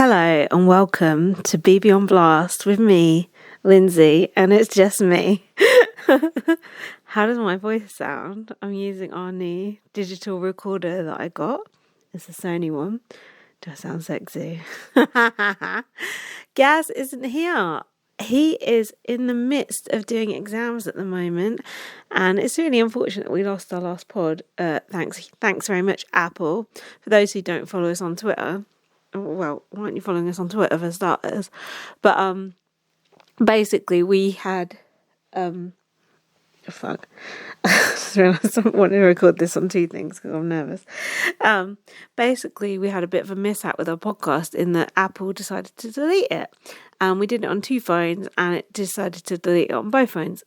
Hello and welcome to BB on Blast with me, Lynsey, and it's just me. How does my voice sound? I'm using our new digital recorder that I got. It's a Sony one. Do I sound sexy? Gaz isn't here. He is in the midst of doing exams at the moment, and it's really unfortunate we lost our last pod. Thanks very much, Apple. For those who don't follow us on Twitter, well, why aren't you following us on Twitter for starters? But basically we had fuck. I just realised I want to record this on two things because I'm nervous. Basically we had a bit of a mishap with our podcast in that Apple decided to delete it. We did it on two phones and it decided to delete it on both phones.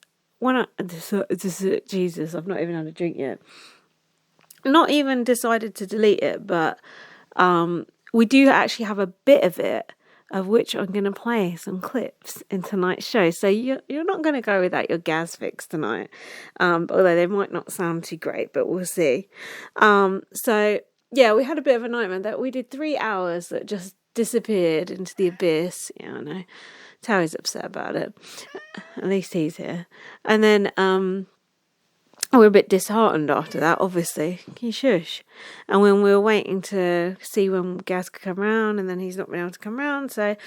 Jesus, I've not even had a drink yet. Not even decided to delete it, but we do actually have a bit of it, of which I'm going to play some clips in tonight's show. So you're not going to go without your Gaz fix tonight, although they might not sound too great, but we'll see. So yeah, we had a bit of a nightmare that we did 3 hours that just disappeared into the abyss. Yeah, I know. Terry's upset about it. At least he's here. And then we're a bit disheartened after that, obviously. Can you shush? And when we were waiting to see when Gaz could come round, and then he's not been able to come round. So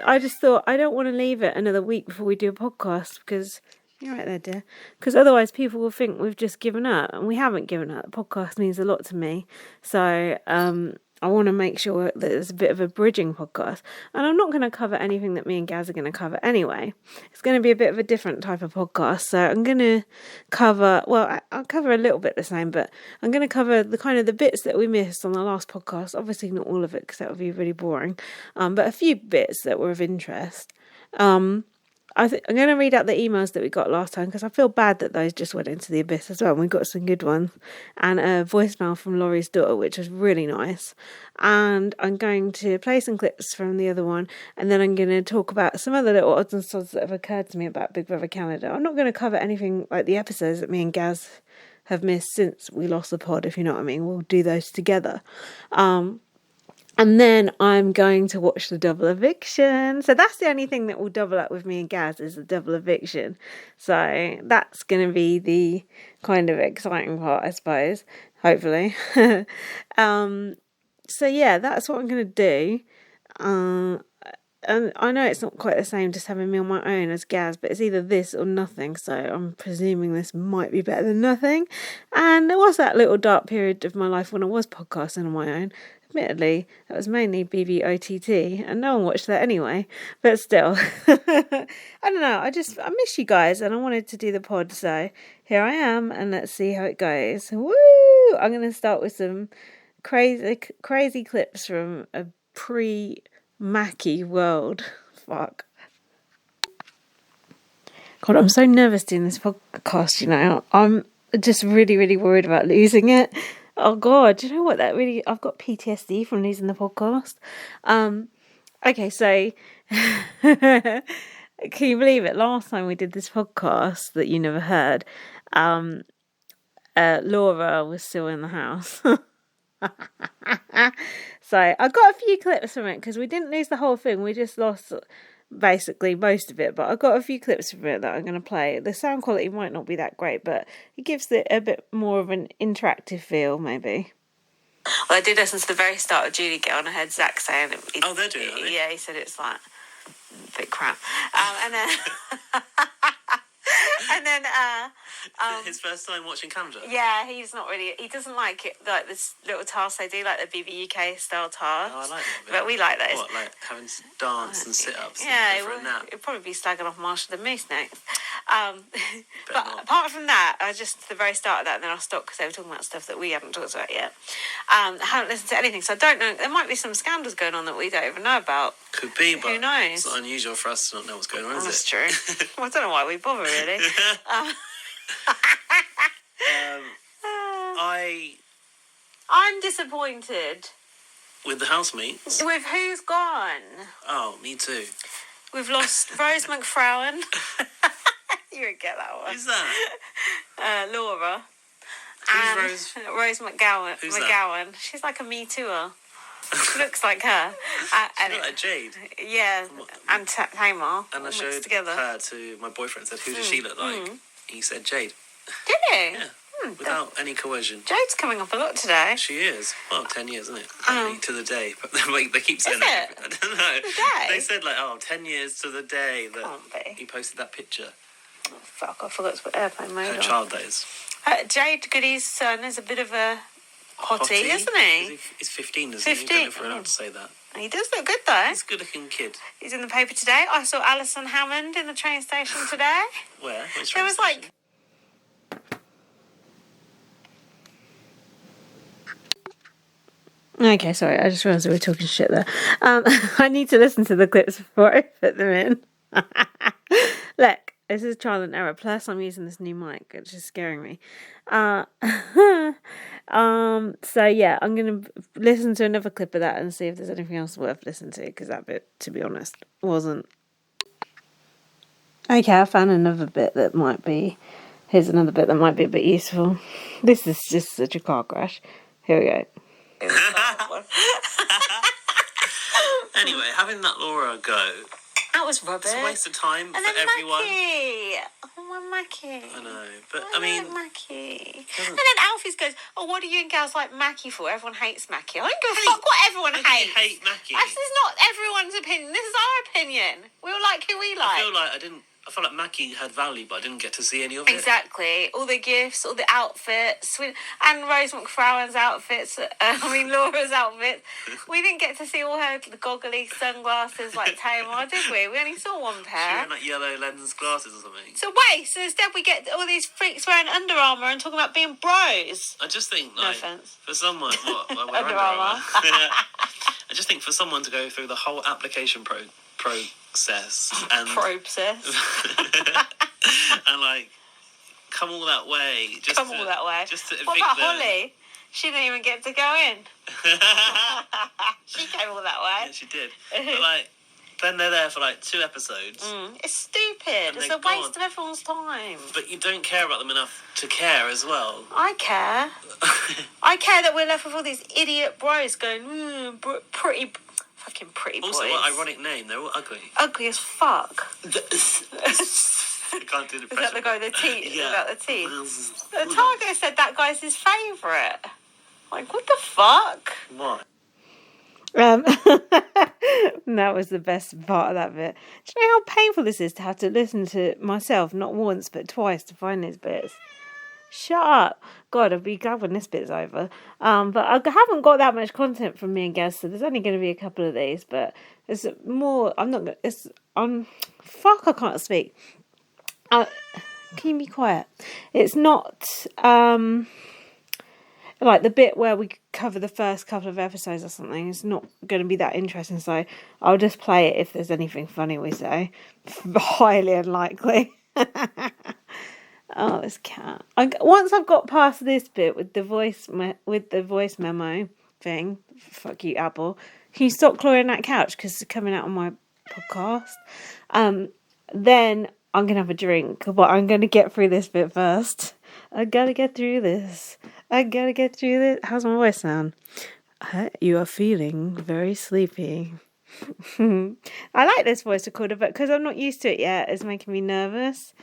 I just thought, I don't want to leave it another week before we do a podcast, because you're right there, dear. Because otherwise people will think we've just given up, and we haven't given up. The podcast means a lot to me. So I want to make sure that there's a bit of a bridging podcast. And I'm not going to cover anything that me and Gaz are going to cover anyway. It's going to be a bit of a different type of podcast. So I'm going to cover, well, I'll cover a little bit the same, but I'm going to cover the kind of the bits that we missed on the last podcast. Obviously not all of it, because that would be really boring. But a few bits that were of interest. I'm going to read out the emails that we got last time, because I feel bad that those just went into the abyss as well. And we got some good ones. And a voicemail from Laurie's daughter, which was really nice. And I'm going to play some clips from the other one. And then I'm going to talk about some other little odds and sods that have occurred to me about Big Brother Canada. I'm not going to cover anything like the episodes that me and Gaz have missed since we lost the pod, if you know what I mean. We'll do those together. And then I'm going to watch the double eviction. So that's the only thing that will double up with me and Gaz, is the double eviction. So that's going to be the kind of exciting part, I suppose. Hopefully. So yeah, that's what I'm going to do. And I know it's not quite the same just having me on my own as Gaz, but it's either this or nothing. So I'm presuming this might be better than nothing. And there was that little dark period of my life when I was podcasting on my own. Admittedly, that was mainly BBOTT, and no one watched that anyway, but still. I don't know, I miss you guys, and I wanted to do the pod, so here I am, and let's see how it goes. Woo! I'm going to start with some crazy clips from a pre-Mackie world. Fuck. God, I'm so nervous doing this podcast, you know. I'm just really, really worried about losing it. Oh God, do you know what? I've got PTSD from losing the podcast. Okay, so can you believe it? Last time we did this podcast that you never heard, Laura was still in the house. So I got a few clips from it, because we didn't lose the whole thing. We just lost basically most of it, but I got a few clips from it that I'm going to play. The sound quality might not be that great, but it gives it a bit more of an interactive feel, maybe. Well, I did listen to the very start of Julie Girl, and I heard Zach saying it. Oh, they're doing it. Yeah, he said it's like a bit crap. And then and then his first time watching Canada. Yeah, he doesn't like it, like this little task they do, like the BBUK style task. Oh, I like that. But we like those. What, like having to dance and sit-ups? Yeah, it'll probably be slagging off Marshall the Moose next. But apart from that, I just, the very start of that, and then I stopped because they were talking about stuff that we haven't talked about yet. I haven't listened to anything, so I don't know. There might be some scandals going on that we don't even know about. Could be, but who knows? It's not unusual for us to not know what's going on, is it? That's true. Well, I don't know why we bother, really. I'm disappointed. With the housemates? With who's gone. Oh, me too. We've lost Rose McFrowan. You would get that one. Who's that? Laura. Who's Rose? Rose McGowan. Who's that? She's like a Me Tooer. Looks like her. She looked like Jade. Yeah, and Tamar. And I all mixed showed together. her to my boyfriend. Said, "Who does she look like?" He said, "Jade." Did he? Yeah, without any coercion. Jade's coming up a lot today. She is. Well, 10 years, isn't it? To the day. But they keep saying that. It? I don't know. The day? They said, 10 years to the day that Can't be. he posted that picture. Oh, fuck, I forgot to put airplane mode Her on. child days. Jade Goody's son is a bit of a hottie, isn't he? He's 15, isn't he? 15. You don't know allowed to say that. He does look good, though. He's a good-looking kid. He's in the paper today. I saw Alison Hammond in the train station today. Where? Which There was, train station? Okay, sorry, I just realised we were talking shit there. I need to listen to the clips before I put them in. Look, this is trial and error. Plus, I'm using this new mic, which is scaring me. So yeah, I'm gonna listen to another clip of that and see if there's anything else worth listening to, because that bit, to be honest, wasn't. Okay, I found another bit that might be. Here's another bit that might be a bit useful. This is just such a car crash. Here we go. Anyway, having that Laura go, That was rubbish. it's a waste of time And for then everyone. Mackie. Oh, my Mackie. I know, but I I mean, like Mackie. And then Alfie's goes, "Oh, what do you and gals like Mackie for? Everyone hates Mackie." I don't give a fuck what everyone I hates. hate Mackie. This is not everyone's opinion. This is our opinion. We all like who we like. I felt like Mackie had value, but I didn't get to see any of it. Exactly. All the gifts, all the outfits, and Rose McFrowan's outfits. Laura's outfits. We didn't get to see all her goggly sunglasses like Tamar, did we? We only saw one She pair. had like yellow lenses glasses or something. So wait, so instead we get all these freaks wearing Under Armour and talking about being bros. I just think, No offence. for someone, we're Under Under Armour. Armour. I just think for someone to go through the whole application process and Process. and come all that way, just to evict What about them. Holly? She didn't even get to go in. She came all that way. Yeah, she did. But then they're there for 2 episodes. It's stupid. It's a waste of everyone's time. But you don't care about them enough to care as well. I care. I care that we're left with all these idiot bros going, pretty boys. Also, what ironic name? They're all ugly. Ugly as fuck. I can't do the Is that the guy with the teeth? Yeah. About the teeth? Targo said that guy's his favourite. What the fuck? What? That was the best part of that bit. Do you know how painful this is to have to listen to myself not once but twice to find these bits? Shut up. God, I'll be glad when this bit's over. But I haven't got that much content from me and Gaz, so there's only going to be a couple of these, but it's more, fuck, I can't speak. Can you be quiet? It's not, the bit where we cover the first couple of episodes or something. It's not going to be that interesting, so I'll just play it if there's anything funny we say. Highly unlikely. Oh, this cat. Once I've got past this bit with the voice memo thing, fuck you, Apple, can you stop clawing that couch because it's coming out on my podcast? Then I'm going to have a drink, but I'm going to get through this bit first. I got to get through this. How's my voice sound? You are feeling very sleepy. I like this voice recorder, but because I'm not used to it yet, it's making me nervous.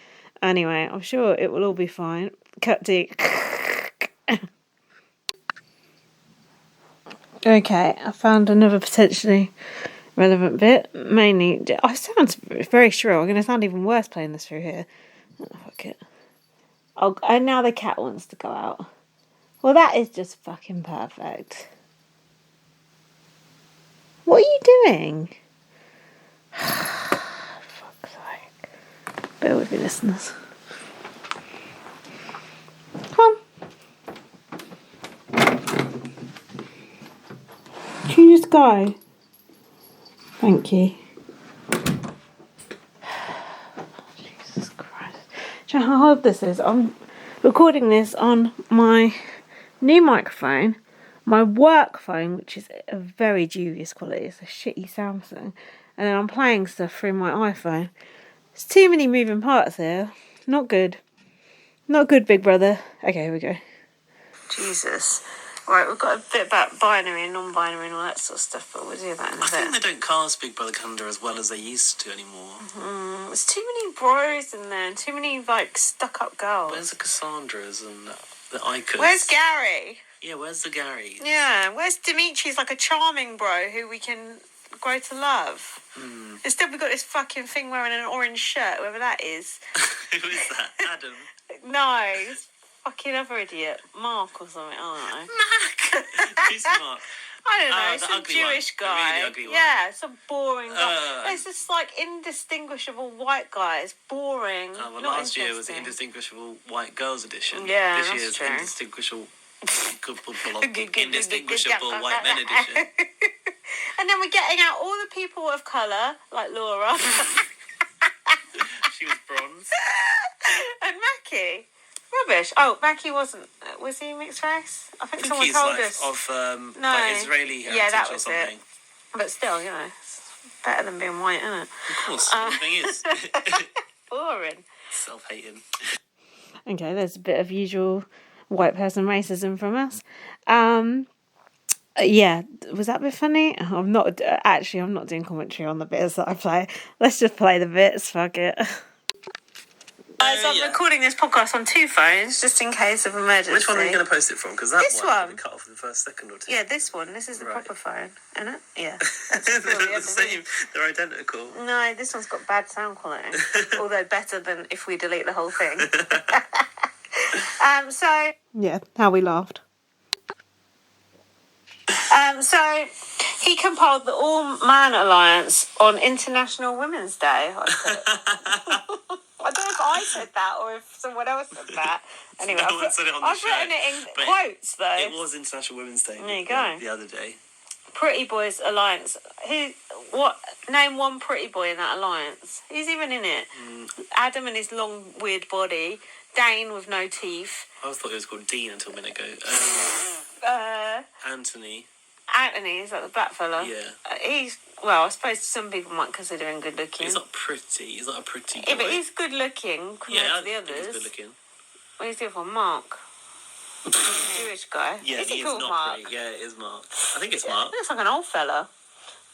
Anyway, I'm sure it will all be fine. Cut to... Okay, I found another potentially relevant bit. Mainly... I sound very shrill. I'm going to sound even worse playing this through here. Oh, fuck it. Oh, and now the cat wants to go out. Well, that is just fucking perfect. What are you doing? Fuck's sake. Bear with me, listeners. Come on. Can you just go? Thank you. Jesus Christ. Do you know how hard this is? I'm recording this on my new microphone, my work phone, which is a very dubious quality. It's a shitty Samsung. And then I'm playing stuff through my iPhone. There's too many moving parts here. Not good. Not good, big brother. Okay, here we go. Jesus. Right, we've got a bit about binary and non-binary and all that sort of stuff, but we'll do that in a I bit. think they don't cast Big Brother Canada as well as they used to anymore. There's too many bros in there, and too many, like, stuck-up girls. Where's the Cassandras and the Icons? Where's Gary? Yeah, where's the Gary? Yeah, where's Dimitri's, like, a charming bro who we can grow to love? Instead, we've got this fucking thing wearing an orange shirt, whoever that is. Who is that? Adam? No, this fucking other idiot. Mark or something, I don't know. Mark! Who's Mark? I don't know, Oh, the some ugly Jewish one. guy. The really ugly one. Yeah, some boring guy. Uh. There's this, like, indistinguishable white guy. It's boring. Oh, well, not last year was the interesting. Indistinguishable White Girls edition. Yeah, this that's year's true. Indistinguishable White Men edition. And then we're getting out all the people of colour, like Laura. She was bronze. And Mackie. Rubbish. Oh, Mackie wasn't. Was he mixed race? I think someone he's told like us. of No. like Israeli heritage Yeah, that or was something. it. But still, you know, it's better than being white, isn't it? Of course, the thing is. Boring. Self-hating. Okay, there's a bit of usual white person racism from us. Yeah, was that a bit funny? I'm not doing commentary on the bits that I play. Let's just play the bits, fuck it. So I'm recording this podcast on 2 phones, just in case of emergency. Which one are you going to post it from? Because that This one one. cut off in the first second or two. Yeah, this one. This is the Right. proper phone, isn't it? Yeah. They're the same. They're identical. No, this one's got bad sound quality. Although better than if we delete the whole thing. So... Yeah, how we laughed. So he compiled the All Man Alliance on International Women's Day. I don't know if I said that or if someone else said that. Anyway, No one said it on the I've show, written it in but quotes though. It was International Women's Day. There you go. The other day. Pretty Boys Alliance. Name one pretty boy in that alliance. Who's even in it? Adam and his long weird body. Dane with no teeth. I always thought it was called Dean until a minute ago. Anthony. Anthony, is that the black fella? Yeah. I suppose some people might consider him good looking. He's not pretty. He's not a pretty boy. Yeah, but he's good looking compared to the think others. he's good looking. Where's the other one? Mark. He's a Jewish guy. Yeah, is he is called not Mark? pretty. Yeah, it is Mark. I think it's Mark. He looks like an old fella.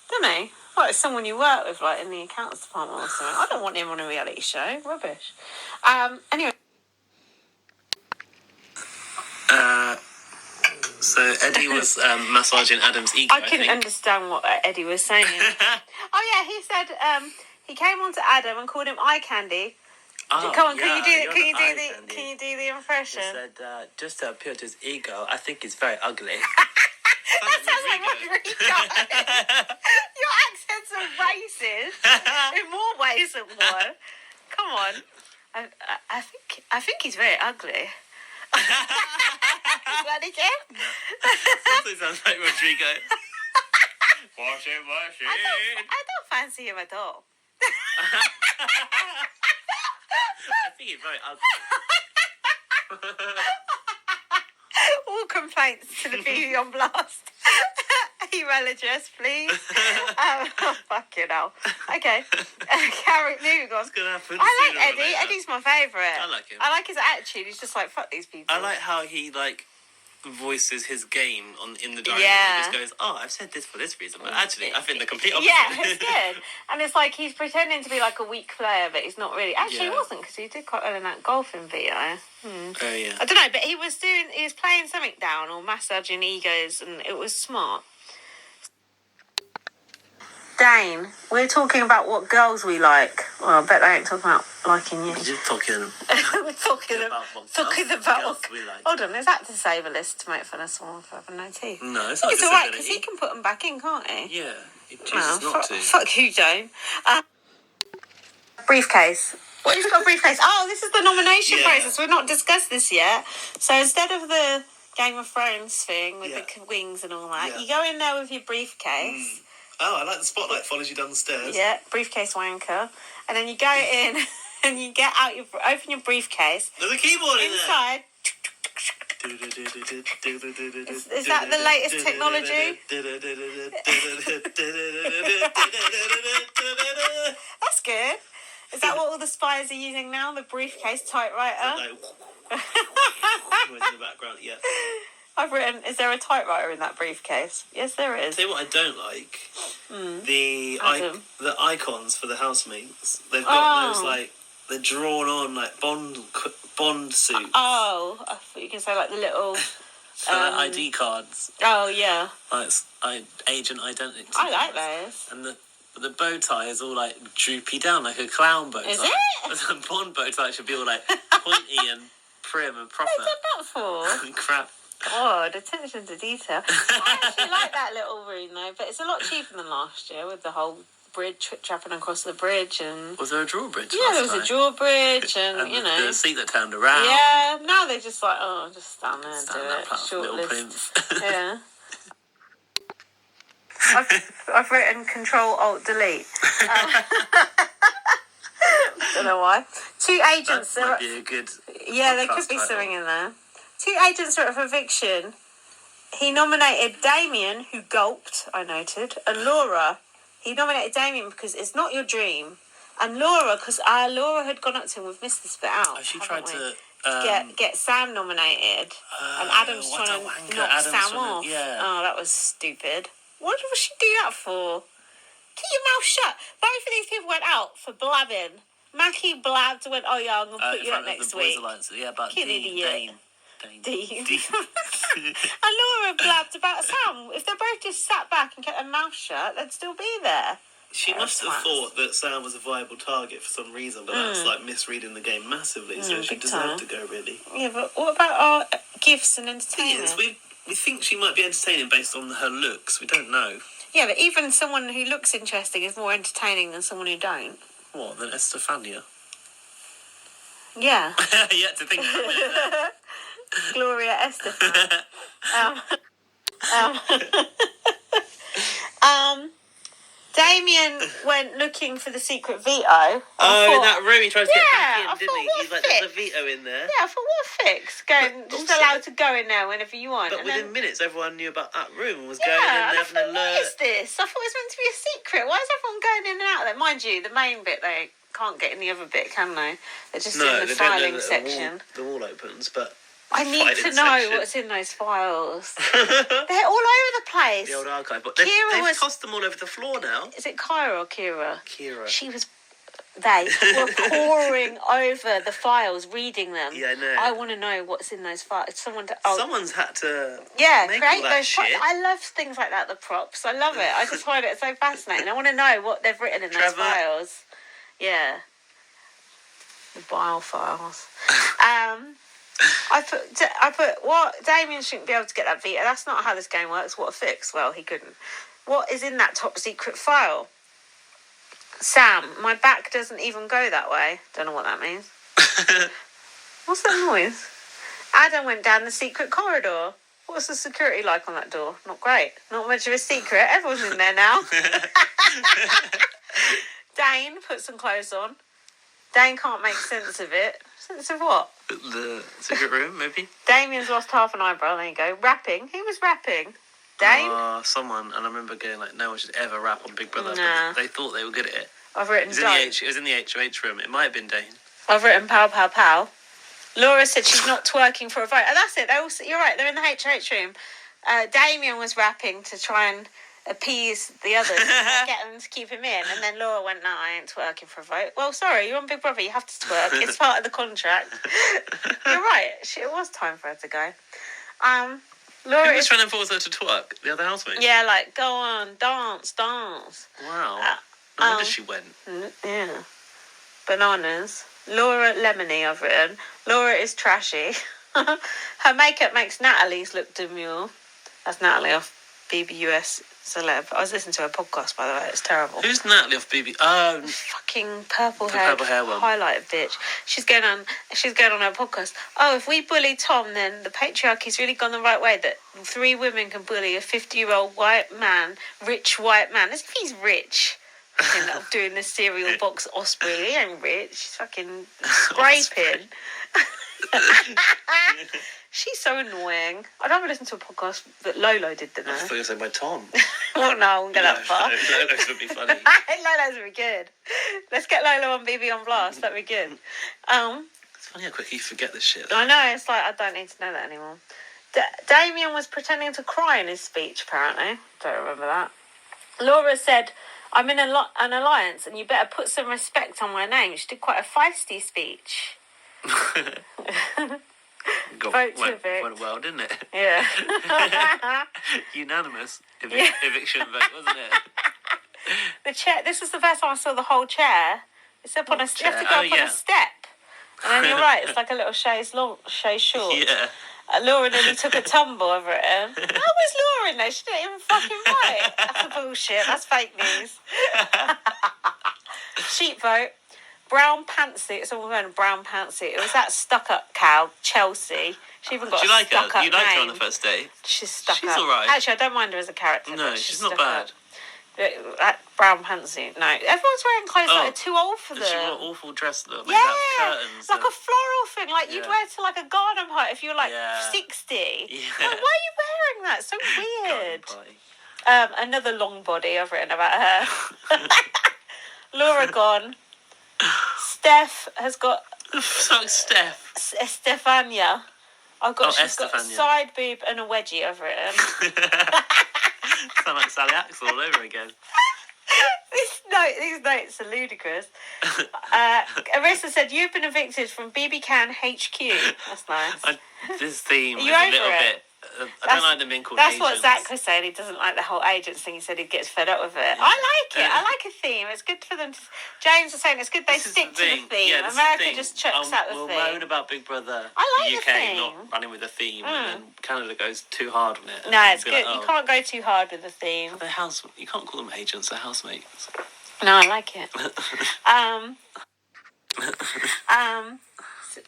Doesn't he? Like someone you work with, like in the accounts department or something. I don't want him on a reality show. Rubbish. Anyway. So Eddie was massaging Adam's ego. I couldn't understand what Eddie was saying. Oh yeah, he said he came on to Adam and called him eye candy. Oh, Come on, yeah, can you're you do the impression? He said, just to appeal to his ego, I think he's very ugly. That sounds like Rodrigo. Your accents are racist in more ways than one. Come on, I think he's very ugly. Is that again? Something sounds like Rodrigo. Wash it. I don't fancy him at all. I think he's very ugly. All complaints to the BB on blast. Email address, please. Fucking hell. Okay. Moving on. What's going to happen? I like Eddie. Eddie's my favourite. I like him. I like his attitude. He's just like, fuck these people. I like how he, voices his game in the diary. Yeah. He just goes, I've said this for this reason, but actually, I think the complete opposite. Yeah, it's good. And it's like he's pretending to be like a weak player, but he's not really. Actually, he wasn't, because he did quite well in that golfing video. Oh, yeah. I don't know, but he was playing something down or massaging egos, and it was smart. Dane, we're talking about what girls we like. Well, I bet they ain't talking about liking you. You're talking We're talking about girls we like. Hold on, is that disablest to make fun of someone for having no teeth? No, it's not It's alright, because disability. he can put them back in, can't he? Yeah, he chooses not to. Fuck you, Dane. Briefcase. What, he's got a briefcase? Oh, this is the nomination process. We've not discussed this yet. So instead of the Game of Thrones thing with the wings and all that, you go in there with your briefcase. Oh, I like the spotlight follows you down the stairs. Yeah, briefcase wanker. And then you go in and you get out open your briefcase. There's a keyboard in Inside. Is that the latest technology? That's good. Is that what all the spies are using now? The briefcase typewriter? Noise in the background, yeah. I've written, is there a typewriter in that briefcase? Yes, there is. Tell you what I don't like. The icons for the housemates. They've got those, like, they're drawn on, like, Bond suits. Oh, I thought you could say, like, the little... For like ID cards. Oh, yeah. Like, agent identity. I like those. And the bow tie is all, like, droopy down, like a clown bow tie. Is it? The Bond bow tie should be all, like, pointy and prim and proper. What have they done that for? Crap. God, attention to detail. I actually like that little room, though, but it's a lot cheaper than last year with the whole bridge, trapping across the bridge. And was there a drawbridge? Yeah, there was a drawbridge and, and the seat that turned around. Yeah, now they just like, just stand there and do it. Short list. Yeah. I've written Control-Alt-Delete. Don't know why. Two agents... That might be a good... Yeah, there could be something in there. Two agents are up for eviction. He nominated Damien, who gulped, I noted, and Laura. He nominated Damien because it's not your dream. And Laura, because Laura had gone up to him, we've missed this bit out. She tried to... get Sam nominated. And Adam's trying to knock Sam off. Yeah. Oh, that was stupid. What did she do that for? Keep your mouth shut. Both of these people went out for blabbing. Mackie blabbed and went, I'm going to put you up next week. Yeah, but Dane. And Laura blabbed about Sam. If they both just sat back and kept their mouth shut, they'd still be there. She must have thought that Sam was a viable target for some reason, but that's like misreading the game massively, so she deserved to go, really. Yeah, but what about our gifts and entertainment? We think she might be entertaining based on her looks. We don't know. Yeah, but even someone who looks interesting is more entertaining than someone who don't. What, than Estefania? Yeah. Yeah, to think about it. Gloria Estefan. Damien went looking for the secret veto. In that room he tried to get back in, I didn't he? He's like, there's a veto in there. Yeah, I thought, what a fix. Just allowed to go in there whenever you want. But within minutes, everyone knew about that room and was going in there having an alert. What is this? I thought it was meant to be a secret. Why is everyone going in and out there? Mind you, the main bit, they can't get in the other bit, can they? They're just in the filing section. The wall opens, but... I need to know what's in those files. They're all over the place. The old archive. But they've tossed them all over the floor now. Is it Kyra or Kira? Kira. They were poring over the files, reading them. Yeah, I know. I want to know what's in those files. Someone's had to make create all that those shit. I love things like that, the props. I love it. I just find it so fascinating. I want to know what they've written in those files. Yeah. The bile files. I put what Damien shouldn't be able to get that veto. That's not how this game works. What a fix. Well, he couldn't. What is in that top secret file? Sam, my back doesn't even go that way. Don't know what that means. What's that noise? Adam went down the secret corridor. What's the security like on that door? Not great. Not much of a secret. Everyone's in there now. Dane put some clothes on. Dane can't make sense of it. Sense of what? The secret room, maybe? Damien's lost half an eyebrow. There you go. Rapping. Who was rapping? Dane? Someone. And I remember going like, no one should ever rap on Big Brother. Nah. But they thought they were good at it. I've written It was in the HOH room. It might have been Dane. I've written pow, pow, pow. Laura said she's not twerking for a vote. And that's it. You're right. They're in the HOH room. Damien was rapping to try and appease the others and get them to keep him in, and then Laura went, no, I ain't twerking for a vote. Well, sorry, you're on Big Brother, you have to twerk, it's part of the contract. You're right, it was time for her to go. Laura Who was trying to force her to twerk? The other housemate? Yeah, like, go on, dance. Wow. No wonder she went. Yeah. Bananas. Laura Lemony, I've written. Laura is trashy. Her makeup makes Natalie's look demure. That's Natalie off BBUS Celeb. I was listening to her podcast, by the way. It's terrible. Who's Natalie off BB? Oh, fucking purple hair one. Highlighted bitch. She's going on her podcast. Oh, if we bully Tom, then the patriarchy's really gone the right way. That 3 women can bully a 50-year-old rich white man, as if he's rich. Doing the cereal box Osprey. He ain't rich. She's fucking scraping. She's so annoying. I'd rather listen to a podcast that Lolo did than her. I thought you were saying by Tom. Oh no, I won't go that far. Lolo's would be funny. Lolo's would be good. Let's get Lolo on BB on Blast. That'd be good. It's funny how quick you forget this shit. I know. It's like I don't need to know that anymore. Damien was pretending to cry in his speech, apparently. Don't remember that. Laura said, I'm in an alliance and you better put some respect on my name. She did quite a feisty speech. Vote to evict. Went well, didn't it? Yeah. Unanimous eviction vote, wasn't it? The chair. This was the first time I saw the whole chair. It's up on a. You have to go up on a step. And then you're right. It's like a little chaise short. Yeah. Laura nearly took a tumble over it. How was Laura in there? She didn't even fucking fight. That's bullshit. That's fake news. Sheep vote. Brown pantsuit. Someone wearing a brown pantsuit. It was that stuck-up cow, Chelsea. She even got a stuck-up name. You like her on the first date? She's stuck-up. She's all right. Actually, I don't mind her as a character. No, she's not bad. That brown pantsuit. No, everyone's wearing clothes that are too old for them. She wore an awful dress though. Yeah, curtains like a floral thing, like you'd wear to like a garden party if you were like 60. Yeah. Like, why are you wearing that? So weird. Another long body I've written about her. Laura gone. Steph has got. Fuck Steph. Stefania. She's got a side boob and a wedgie I've written. Sound like Sally Axel all over again. These notes are ludicrous. Arissa said, you've been evicted from BB Can HQ. That's nice. This theme is a little bit... I don't like them being called agents. That's what Zach was saying. He doesn't like the whole agents thing. He said he gets fed up with it. Yeah. I like it. I like a theme. It's good for them. James was saying it's good they stick to the theme. Yeah, America just chucks out the theme. We'll moan about Big Brother. I like the UK the theme. not running with a theme, and then Canada goes too hard on it. No, it's good. You can't go too hard with the theme. You can't call them agents. They're housemates. No, I like it.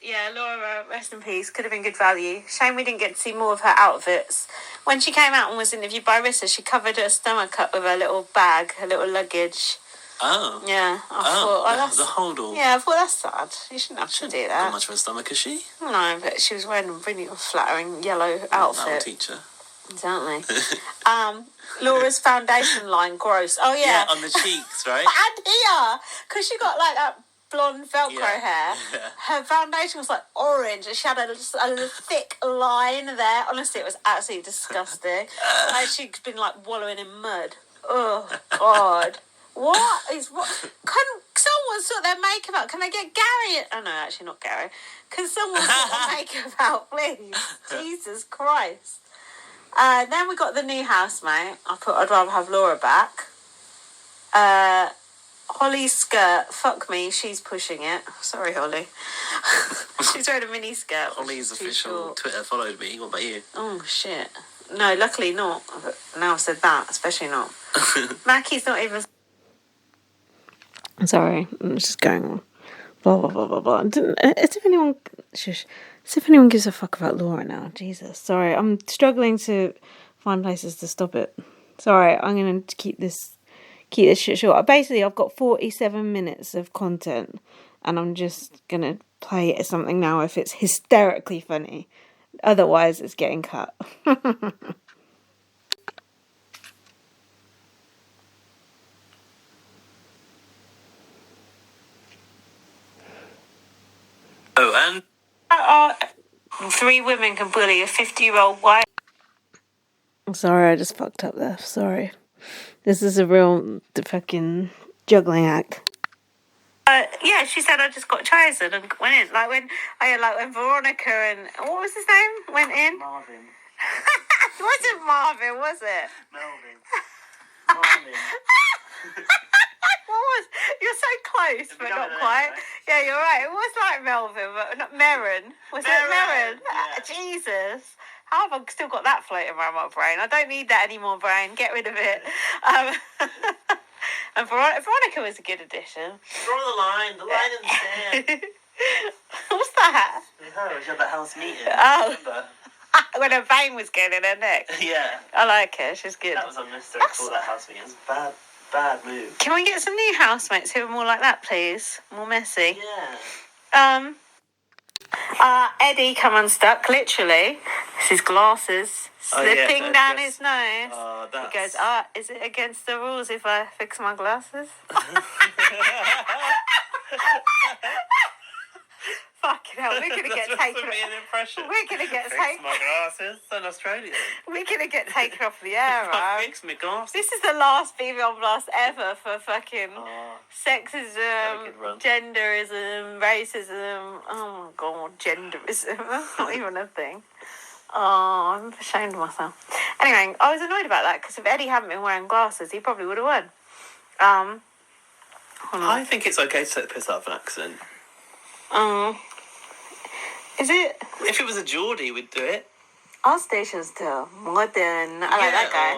Yeah, Laura, rest in peace. Could have been good value. Shame we didn't get to see more of her outfits. When she came out and was interviewed by Rissa, she covered her stomach up with her little bag, her little luggage. Oh. Yeah, I thought, that's... The holdall. Yeah, I thought that's sad. You shouldn't have to do that. Not much of a stomach, is she? No, but she was wearing a really flattering yellow outfit. That'll teach her. Exactly. Laura's foundation line, gross. Oh, yeah. Yeah, on the cheeks, right? And here, because she got like that blonde Velcro hair. Yeah. Her foundation was like orange and she had a thick line there. Honestly, it was absolutely disgusting. Like she'd been like wallowing in mud. Oh, God. What? Can someone sort their makeup out? Can they get Gary? Oh, no, actually not Gary. Can someone sort their makeup out, please? Jesus Christ. Then we got the new housemate. I thought I'd rather have Laura back. Holly's skirt, fuck me, she's pushing it. Sorry, Holly. She's wearing a mini skirt. Holly's official Twitter followed me. What about you? Oh, shit. No, luckily not. Now I've said that, especially not. Mackie's not even... Sorry, I'm just going on. Blah, blah, blah, blah, blah. As if anyone gives a fuck about Laura now. Jesus. Sorry, I'm struggling to find places to stop it. Sorry, I'm going to keep this shit short. Basically, I've got 47 minutes of content and I'm just going to play something now if it's hysterically funny. Otherwise, it's getting cut. Oh, and... 3 women can bully a 50-year-old white... Sorry, I just fucked up there. Sorry. This is a real fucking juggling act. Yeah, she said I just got chosen and went in. Like when Veronica and what was his name went in. Marvin. It wasn't Marvin, was it? Melvin. What was? You're so close, but not quite. Right? Yeah, you're right. It was like Melvin, but not Merrin. Was it Merrin? Yeah. Jesus. How have I still got that floating around my brain? I don't need that anymore, brain. Get rid of it. And Veronica was a good addition. Draw the line in the sand. What's that? No, she had that house meeting. Oh. When her vein was going in her neck. Yeah. I like her. She's good. That was unnecessary to call that house meeting. It's a bad move. Can we get some new housemates who are more like that, please? More messy. Yeah. Eddie come unstuck, literally. It's his glasses slipping down his nose. He goes, is it against the rules if I fix my glasses? Fucking hell, we're gonna get taken. An impression. We're gonna get taken. My glasses, an Australian. We're gonna get taken off the air, right? Fix my glasses. This is the last BB on Blast ever for fucking sexism, genderism, racism. Oh my god, genderism. That's not even a thing. Oh, I'm ashamed of myself. Anyway, I was annoyed about that because if Eddie hadn't been wearing glasses, he probably would have won. I think it's okay to take the piss out of an accent. Is it? If it was a Geordie, we'd do it. Our station's still modern. I like that guy.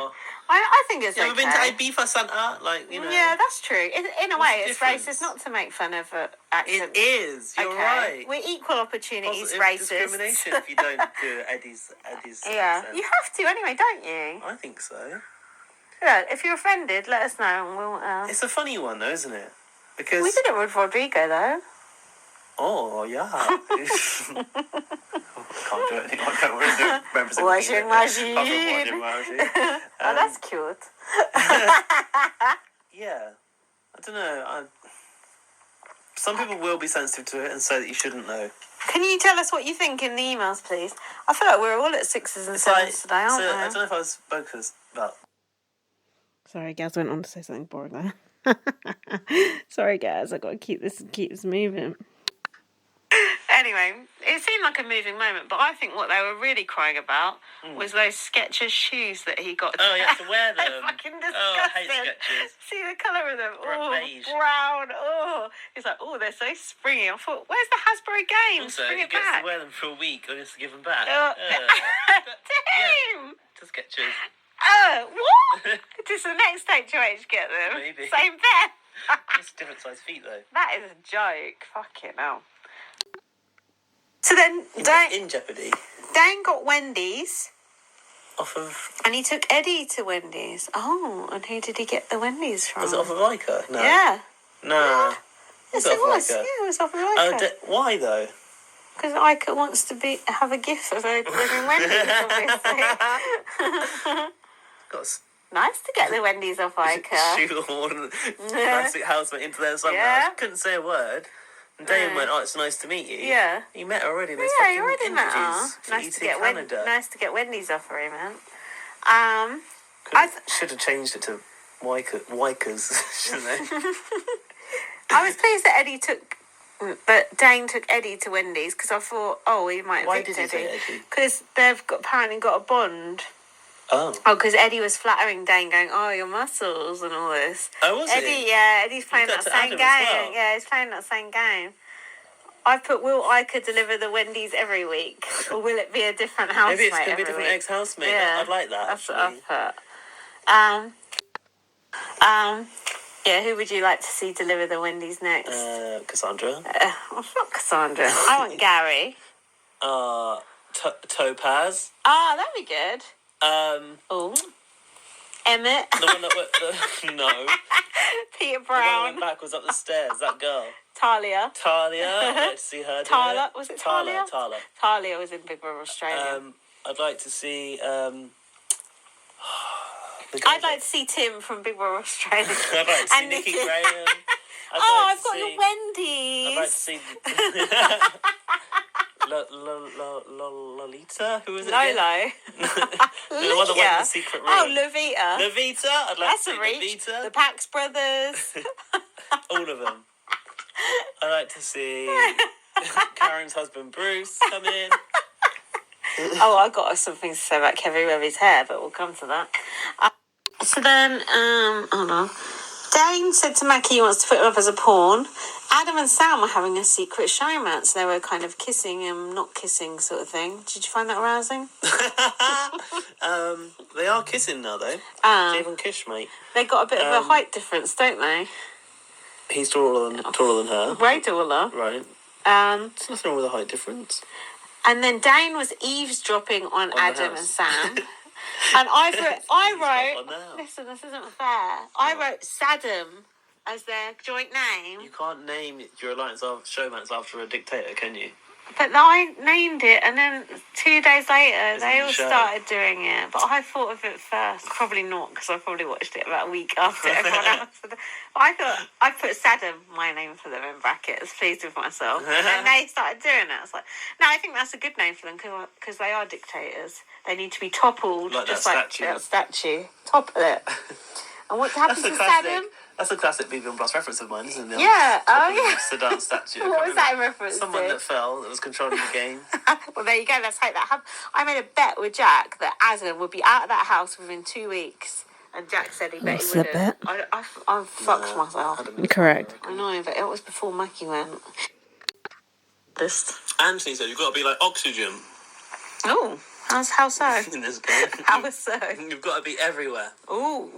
I think it's okay. Have you been to Ibiza Santa? Like, you know. Yeah, that's true. In a way, it's racist not to make fun of accents. It is. You're right. We're equal opportunities Positive racists. discrimination if you don't do Eddie's Yeah, accent. you have to anyway, don't you? I think so. Yeah, if you're offended, let us know and we'll... It's a funny one though, isn't it? Because... We did it with Rodrigo though. Oh, yeah. I can't do anything. I can't really do members Washing machine. Oh, that's cute. Yeah. I don't know. Some people will be sensitive to it and say that you shouldn't know. Can you tell us what you think in the emails, please? I feel like we're all at 6s and 7s today, aren't we? I don't know if I was focused about... Sorry, Gaz went on to say something boring there. Sorry, Gaz. I've got to keep this moving. Anyway, it seemed like a moving moment, but I think what they were really crying about was those Skechers shoes that he got. Oh, you have to wear them. They're fucking disgusting. Oh, I hate Skechers. See the colour of them? Beige. Brown. Oh, he's like, oh, they're so springy. I thought, where's the Hasbro Games? Also, Bring he it gets back. to wear them for a week or just to give them back. Damn! To Skechers. What? Does the next HOH get them? Maybe. Same pair. It's different size feet though. That is a joke. Fucking hell. So then, in jeopardy. Dane got Wendy's. Off of... And he took Eddie to Wendy's. Oh, and who did he get the Wendy's from? Was it off of Ica? No. Yeah. No. Yes, it was. Yeah, it was off of Ica. Why though? Because Ica wants to have a gift for opening Wendy's, obviously. Nice to get the Wendy's off Ica. Shoehorn plastic housemate into there somehow. Yeah. She couldn't say a word. And Dane went, "Oh, it's nice to meet you." Yeah. You met her already. Yeah, you already met her. Nice to get Wendy's off her, man. I should have changed it to Wikers, shouldn't they? I was pleased that Dane took Eddie to Wendy's because I thought, he might evict Eddie. Because they've apparently got a bond. Oh, because Eddie was flattering Dane, going, "Oh, your muscles and all this." Oh, was Eddie? Yeah, Eddie's playing that same game. Well. Yeah, he's playing that same game. I put, will Ica deliver the Wendy's every week, or will it be a different housemate? Maybe it's going to be a different ex-housemate. Yeah, I'd like that. That's what I've put. Yeah, who would you like to see deliver the Wendy's next? Cassandra. Fuck Cassandra. I want Gary. Topaz. That'd be good. Emmett. The one that no. Peter Brown. The one that went backwards up the stairs. That girl. Talia. I'd like to see her. Tala. Was it Talia? Tala. Talia was in Big Brother Australia. I'd like to see. I'd like to see Tim from Big Brother Australia. I'd like to see Nikki Graham. I've got your Wendy's. I'd like to see Lolita. Who was it? Lolo. The one that went in the secret room. Levita. I'd like to see Levita. The Pax Brothers. All of them. I'd like to see Karen's husband Bruce come in. I've got something to say about Kevin Webby's hair, but we'll come to that. So then, hold on. Dane said to Mackie he wants to put him up as a pawn. Adam and Sam were having a secret showmance. They were kind of kissing and not kissing sort of thing. Did you find that arousing? They are kissing now, though. Even Kish, mate. They got a bit of a height difference, don't they? He's taller than her. Way taller. Right. There's nothing wrong with a height difference. And then Dane was eavesdropping on Adam and Sam. And I wrote, listen, this isn't fair. I wrote Saddam as their joint name. You can't name your alliance of showmance after a dictator, can you? But I named it, and then 2 days later, It's they on all the show. started doing it. But I thought of it first. Probably not, because I probably watched it about a week after everyone else. But I thought I put Saddam, my name for them, in brackets, pleased with myself. And then they started doing it. I was like, no, I think that's a good name for them, because they are dictators. They need to be toppled, Like just that like statue. that statue. Topple it. And what happens to Saddam? That's a classic BB Plus reference of mine, isn't it? Yeah. Oh, yeah. Saddam statue. What was that in reference Someone to? that fell, that was controlling the game. Well, there you go. Let's hope that. I made a bet with Jack that Adam would be out of that house within 2 weeks, and Jack said he bet What's he the wouldn't. bet? I fucked myself. Correct. I know, but it was before Mackie went. Anthony said you've got to be like oxygen Oh, how so? in this game. How so? You've got to be everywhere. Ooh.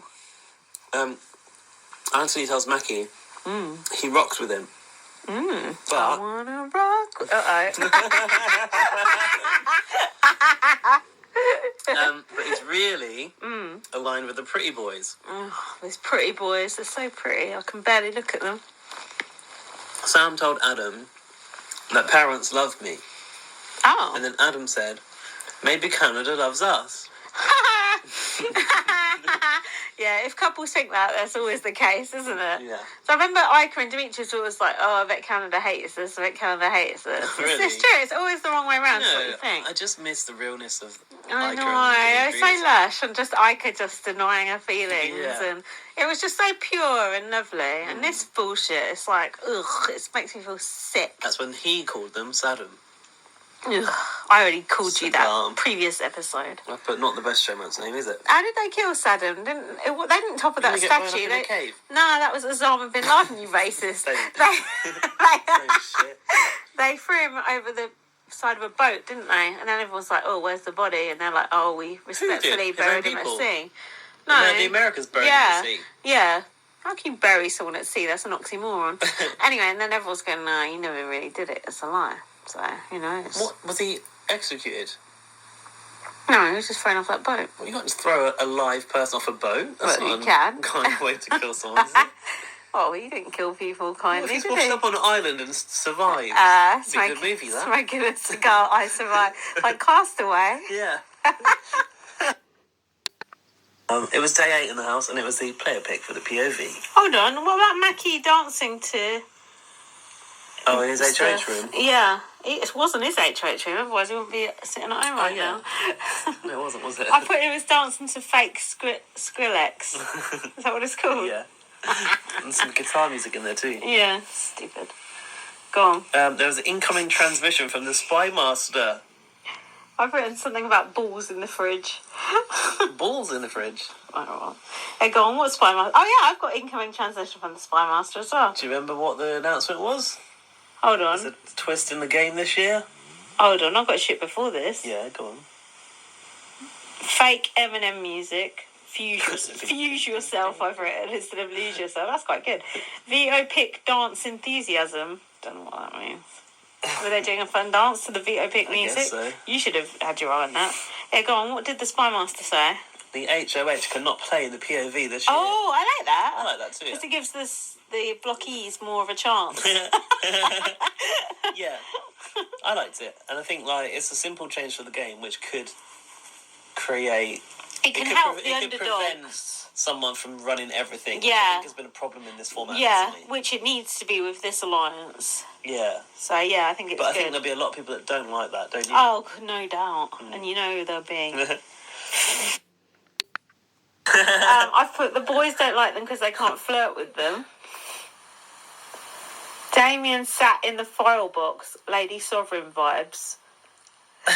Anthony tells Mackie he rocks with him. I But wanna rock. but he's really aligned with the pretty boys. Oh, these pretty boys, they're so pretty. I can barely look at them. Sam told Adam that parents love me. Oh. And then Adam said, maybe Canada loves us. Yeah, if couples think that, that's always the case, isn't it? Yeah. So I remember Ica and Demetrius were always like, oh, I bet Canada hates us, I bet Canada hates us. Really? It's true, it's always the wrong way around, No, that's what you think. I just miss the realness of I Ica know, and it was Demetrius. so lush, and just Ica just denying her feelings, Yeah. and it was just so pure and lovely. And this bullshit, it's like, ugh, it makes me feel sick. That's when he called them Saddam. Ugh, I already called you that Saddam. previous episode. But not the best showman's name, is it? How did they kill Saddam? They didn't topple that Didn't he get blown statue. up in a cave? No, that was Osama bin Laden, you racist. Same shit. They threw him over the side of a boat, didn't they? And then everyone's like, oh, where's the body? And they're like, oh, we respectfully His own buried him at people? sea. No, the Americans buried him at sea. Yeah. How can you bury someone at sea? That's an oxymoron. Anyway, and then everyone's going, no, you never really did it. It's a lie. So, you know. What was he executed? No, he was just thrown off that boat. Well, you can't just throw a live person off a boat. That's Well, not you can. a kind way to kill someone, is it? Oh, he didn't kill people What if kindly, he's did washed he? up on an island and survived? Be a good movie, that. Smoking a cigar, I survived. Like Castaway. Yeah. It was day 8 in the house, and it was the player pick for the POV. Hold on, what about Mackie dancing to... Oh, in his HOH room? Yeah, it wasn't his HOH room, otherwise he wouldn't be sitting at home right yeah. now. No, it wasn't, was it? I thought he was dancing to fake Skrillex. Is that what it's called? Yeah. And some guitar music in there too. Yeah, stupid. Go on. There was an incoming transmission from the Spy Master. I've written something about balls in the fridge. Balls in the fridge. I don't know. Hey, go on, what's Spy Master? Oh yeah, I've got incoming transmission from the Spy Master as well. Do you remember what the announcement was? Hold on. There's a twist in the game this year. Hold on, I've got shit before this. Yeah, go on. Fake Eminem music. Fuse yourself, I've written, instead of lose yourself. That's quite good. VO pick dance enthusiasm. Don't know what that means. Were they doing a fun dance to the VO pick music? guess so. You should have had your eye on that. Yeah, go on. What did the Spy Master say? The HOH cannot play in the POV this year. Oh, I like that. I like that too. Because it gives the blockies more of a chance. Yeah, I liked it, and I think it's a simple change for the game, which could create. It can help the It could prevent underdogs. someone from running everything. Which Yeah. I think has been a problem in this format. Yeah, recently. which it needs to be with this alliance. Yeah, So yeah, I think it's but I good. think there'll be a lot of people that don't like that, don't you? Oh, no doubt. And you know there'll be. I've put the boys don't like them because they can't flirt with them. Damien sat in the file box, Lady Sovereign vibes.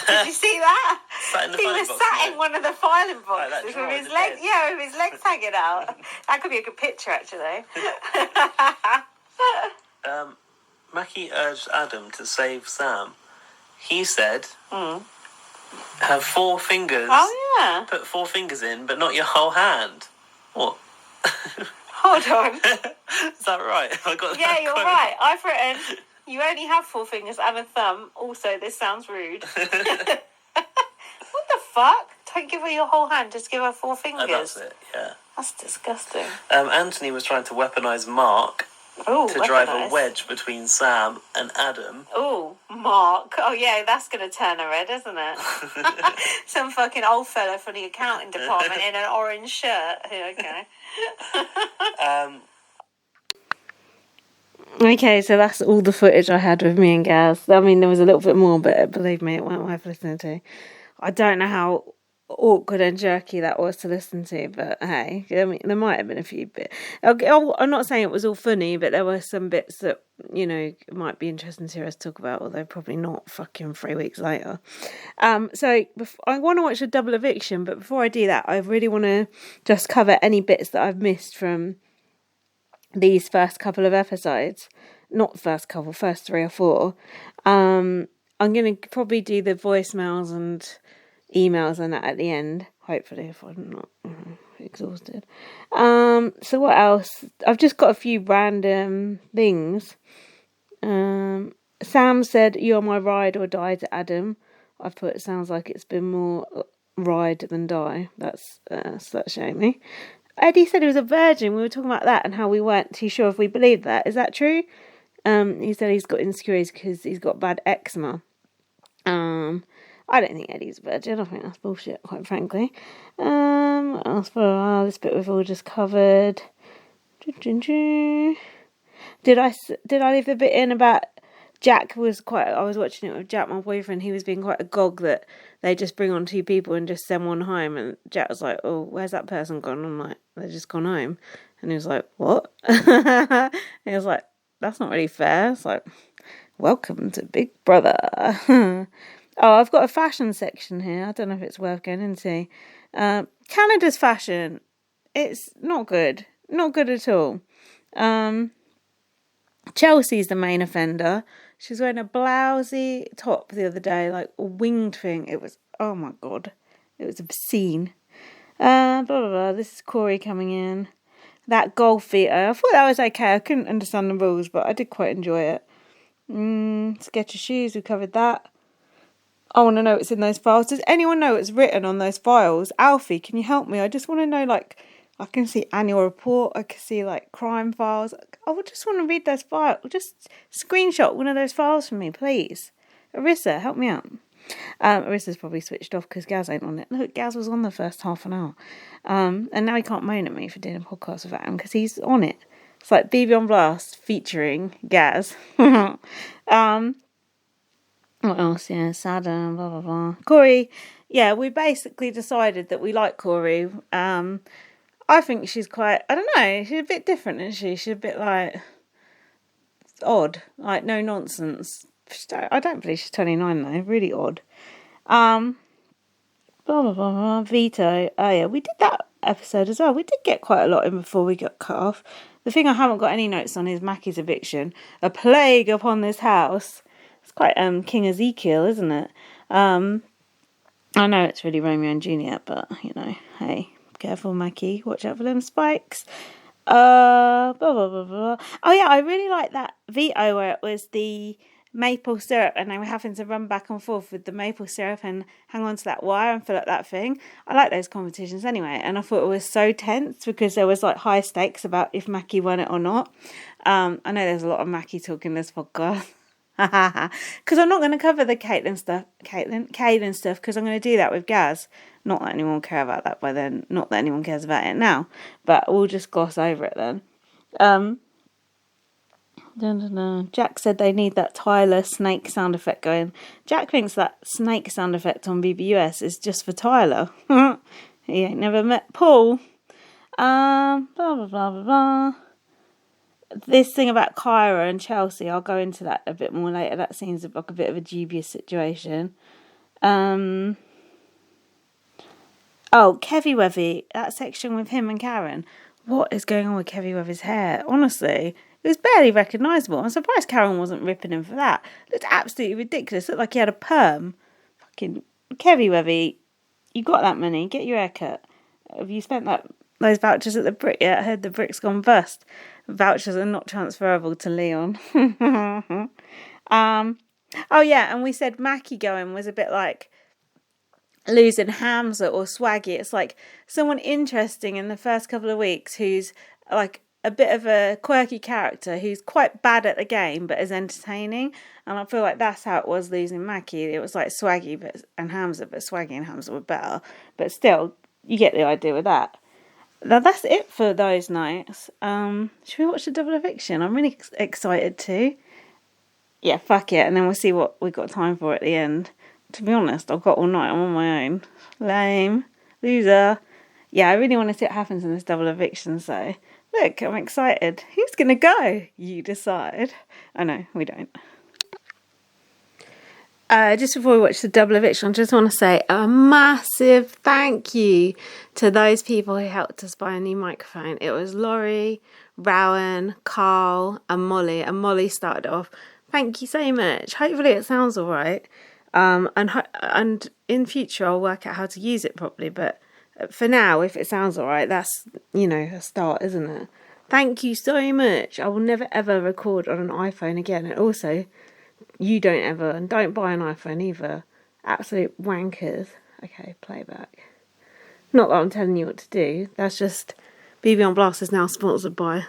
Did you see that? Sat in the he filing was box, sat yeah. in one of the filing Like that boxes drawer with in his the legs. bed. Yeah, with his legs hanging out. That could be a good picture, actually. Mackie urged Adam to save Sam. He said, "Have 4 fingers. Oh yeah. Put 4 fingers in, but not your whole hand." What? Hold on. Is that right? I got Yeah, that you're quote. right. I've written, you only have 4 fingers and a thumb. Also, this sounds rude. What the fuck? Don't give her your whole hand, just give her 4 fingers. Oh, that's it, yeah. That's disgusting. Anthony was trying to weaponise Mark to drive a wedge between Sam and Adam. Oh, Mark. Oh, yeah, that's going to turn her head, isn't it? Some fucking old fella from the accounting department in an orange shirt. Okay. Okay, so that's all the footage I had with me and Gaz. I mean, there was a little bit more, but believe me, it weren't worth listening to. I don't know how awkward and jerky that was to listen to, but hey, I mean, there might have been a few bits. I'm not saying it was all funny, but there were some bits that, might be interesting to hear us talk about, although probably not fucking 3 weeks later. So I want to watch a double eviction, but before I do that, I really want to just cover any bits that I've missed from these first couple of episodes. Not first 3 or 4. I'm going to probably do the voicemails and emails and that at the end, hopefully, if I'm not exhausted. So what else? I've just got a few random things. Sam said, "You're my ride or die" to Adam. I've put, sounds like it's been more ride than die. That's shamey. Eddie said he was a virgin. We were talking about that and how we weren't too sure if we believed that. Is that true? He said he's got insecurities because he's got bad eczema. I don't think Eddie's a virgin. I think that's bullshit, quite frankly. What else? This bit we've all just covered. Did I leave the bit in about Jack I was watching it with Jack, my boyfriend. He was being quite a gog that they just bring on 2 people and just send one home. And Jack was like, "Oh, where's that person gone?" I'm like, "They've just gone home." And he was like, "What?" He was like, "That's not really fair." It's like, welcome to Big Brother. Oh, I've got a fashion section here. I don't know if it's worth going into. Canada's fashion, it's not good. Not good at all. Chelsea's the main offender. She was wearing a blousey top the other day, like a winged thing. It was, oh my God. It was obscene. Blah, blah, blah. This is Corey coming in. That golf veto, I thought that was okay. I couldn't understand the rules, but I did quite enjoy it. Sketch of shoes, we covered that. I want to know what's in those files. Does anyone know what's written on those files? Alfie, can you help me? I just want to know, I can see annual report. I can see, crime files. I would just want to read those files. Just screenshot one of those files for me, please. Arissa, help me out. Arissa's probably switched off because Gaz ain't on it. Look, Gaz was on the first half an hour. And now he can't moan at me for doing a podcast without him because he's on it. It's like BB on Blast featuring Gaz. What else? Yeah, Saddam, blah, blah, blah. Corey, yeah, we basically decided that we like Corey. I think she's quite, I don't know, she's a bit different, isn't she? She's a bit, odd. No nonsense. I don't believe she's 29, though. Really odd. Blah, blah, blah, blah. Veto. Oh, yeah, we did that episode as well. We did get quite a lot in before we got cut off. The thing I haven't got any notes on is Mackie's eviction. A plague upon this house. It's quite King Ezekiel, isn't it? I know it's really Romeo and Juliet, but, hey, careful, Mackie. Watch out for them spikes. Blah, blah, blah, blah. Oh, yeah, I really like that veto where it was the maple syrup and they were having to run back and forth with the maple syrup and hang on to that wire and fill up that thing. I like those competitions anyway, and I thought it was so tense because there was high stakes about if Mackie won it or not. I know there's a lot of Mackie talk in this podcast. Because I'm not going to cover the Caden stuff because I'm going to do that with Gaz. Not that anyone will care about that by then. Not that anyone cares about it now, but we'll just gloss over it then. Jack said they need that Tyler snake sound effect going. Jack thinks that snake sound effect on BBUS is just for Tyler. He ain't never met Paul. Blah blah blah blah blah. This thing about Kyra and Chelsea, I'll go into that a bit more later. That seems like a bit of a dubious situation. Kevy Wevy, that section with him and Karen. What is going on with Kevy Wevy's hair? Honestly, it was barely recognisable. I'm surprised Karen wasn't ripping him for that. It looked absolutely ridiculous. It looked like he had a perm. Fucking Kevy Wevy, you got that money. Get your hair cut. Have you spent those vouchers at the Brick yet? I heard the Brick's gone bust. Vouchers are not transferable to Leon. Oh yeah, and we said Mackie going was a bit like losing Hamza or Swaggy. It's like someone interesting in the first couple of weeks who's a bit of a quirky character who's quite bad at the game but is entertaining. And I feel like that's how it was losing Mackie. It was like Swaggy and Hamza, but Swaggy and Hamza were better. But still, you get the idea with that. Now that's it for those nights. Should we watch the double eviction? I'm really excited to. Yeah, fuck it, and then we'll see what we got time for at the end. To be honest, I've got all night. I'm on my own. Lame. Loser. Yeah, I really want to see what happens in this double eviction, so look, I'm excited. Who's going to go? You decide. I know, we don't. Just before we watch the double eviction, I just want to say a massive thank you to those people who helped us buy a new microphone. It was Laurie, Rowan, Carl and Molly. And Molly started off. Thank you so much. Hopefully it sounds all right. And in future I'll work out how to use it properly. But for now, if it sounds all right, that's, a start, isn't it? Thank you so much. I will never ever record on an iPhone again. And also, you don't ever, and don't buy an iPhone either. Absolute wankers. Okay, playback. Not that I'm telling you what to do. That's just, BB on Blast is now sponsored by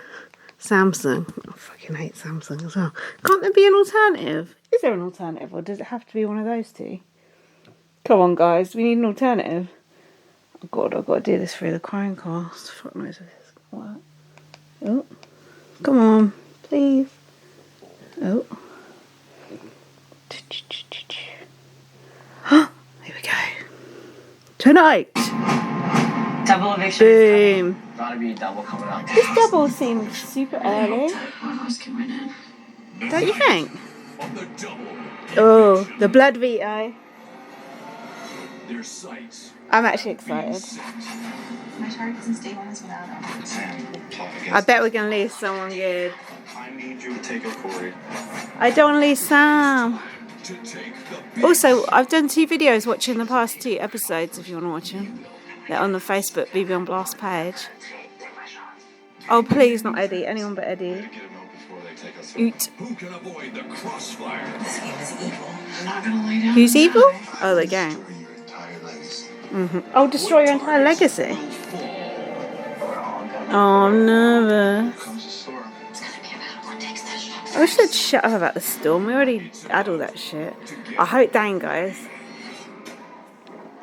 Samsung. I fucking hate Samsung as well. Can't there be an alternative? Is there an alternative, or does it have to be one of those two? Come on, guys, we need an alternative. Oh God, I've got to do this through the Chromecast. Fuck knows if this will work. Oh, come on, please. Oh. Here we go. Tonight. Double eviction. Boom. Gotta be a double coming up. This double seems super early. Don't you think? Oh, the blood veto. I'm actually excited. My target doesn't stay on this without him. I bet we're going to lose someone good. I need you to take a Corey. I don't want to lose Sam. Also, I've done 2 videos watching the past 2 episodes if you want to watch them. They're on the Facebook BB on Blast page. Oh, please, not Eddie. Anyone but Eddie. Oot. Who can avoid the crossfire? This game is evil. I'm not gonna lay down. Who's evil? Oh, the game. Oh, destroy your entire legacy. Oh, I'm nervous. It's gonna be about what takes that shot. I wish they'd shut up about the storm. We already had all that shit. I hope Dane goes.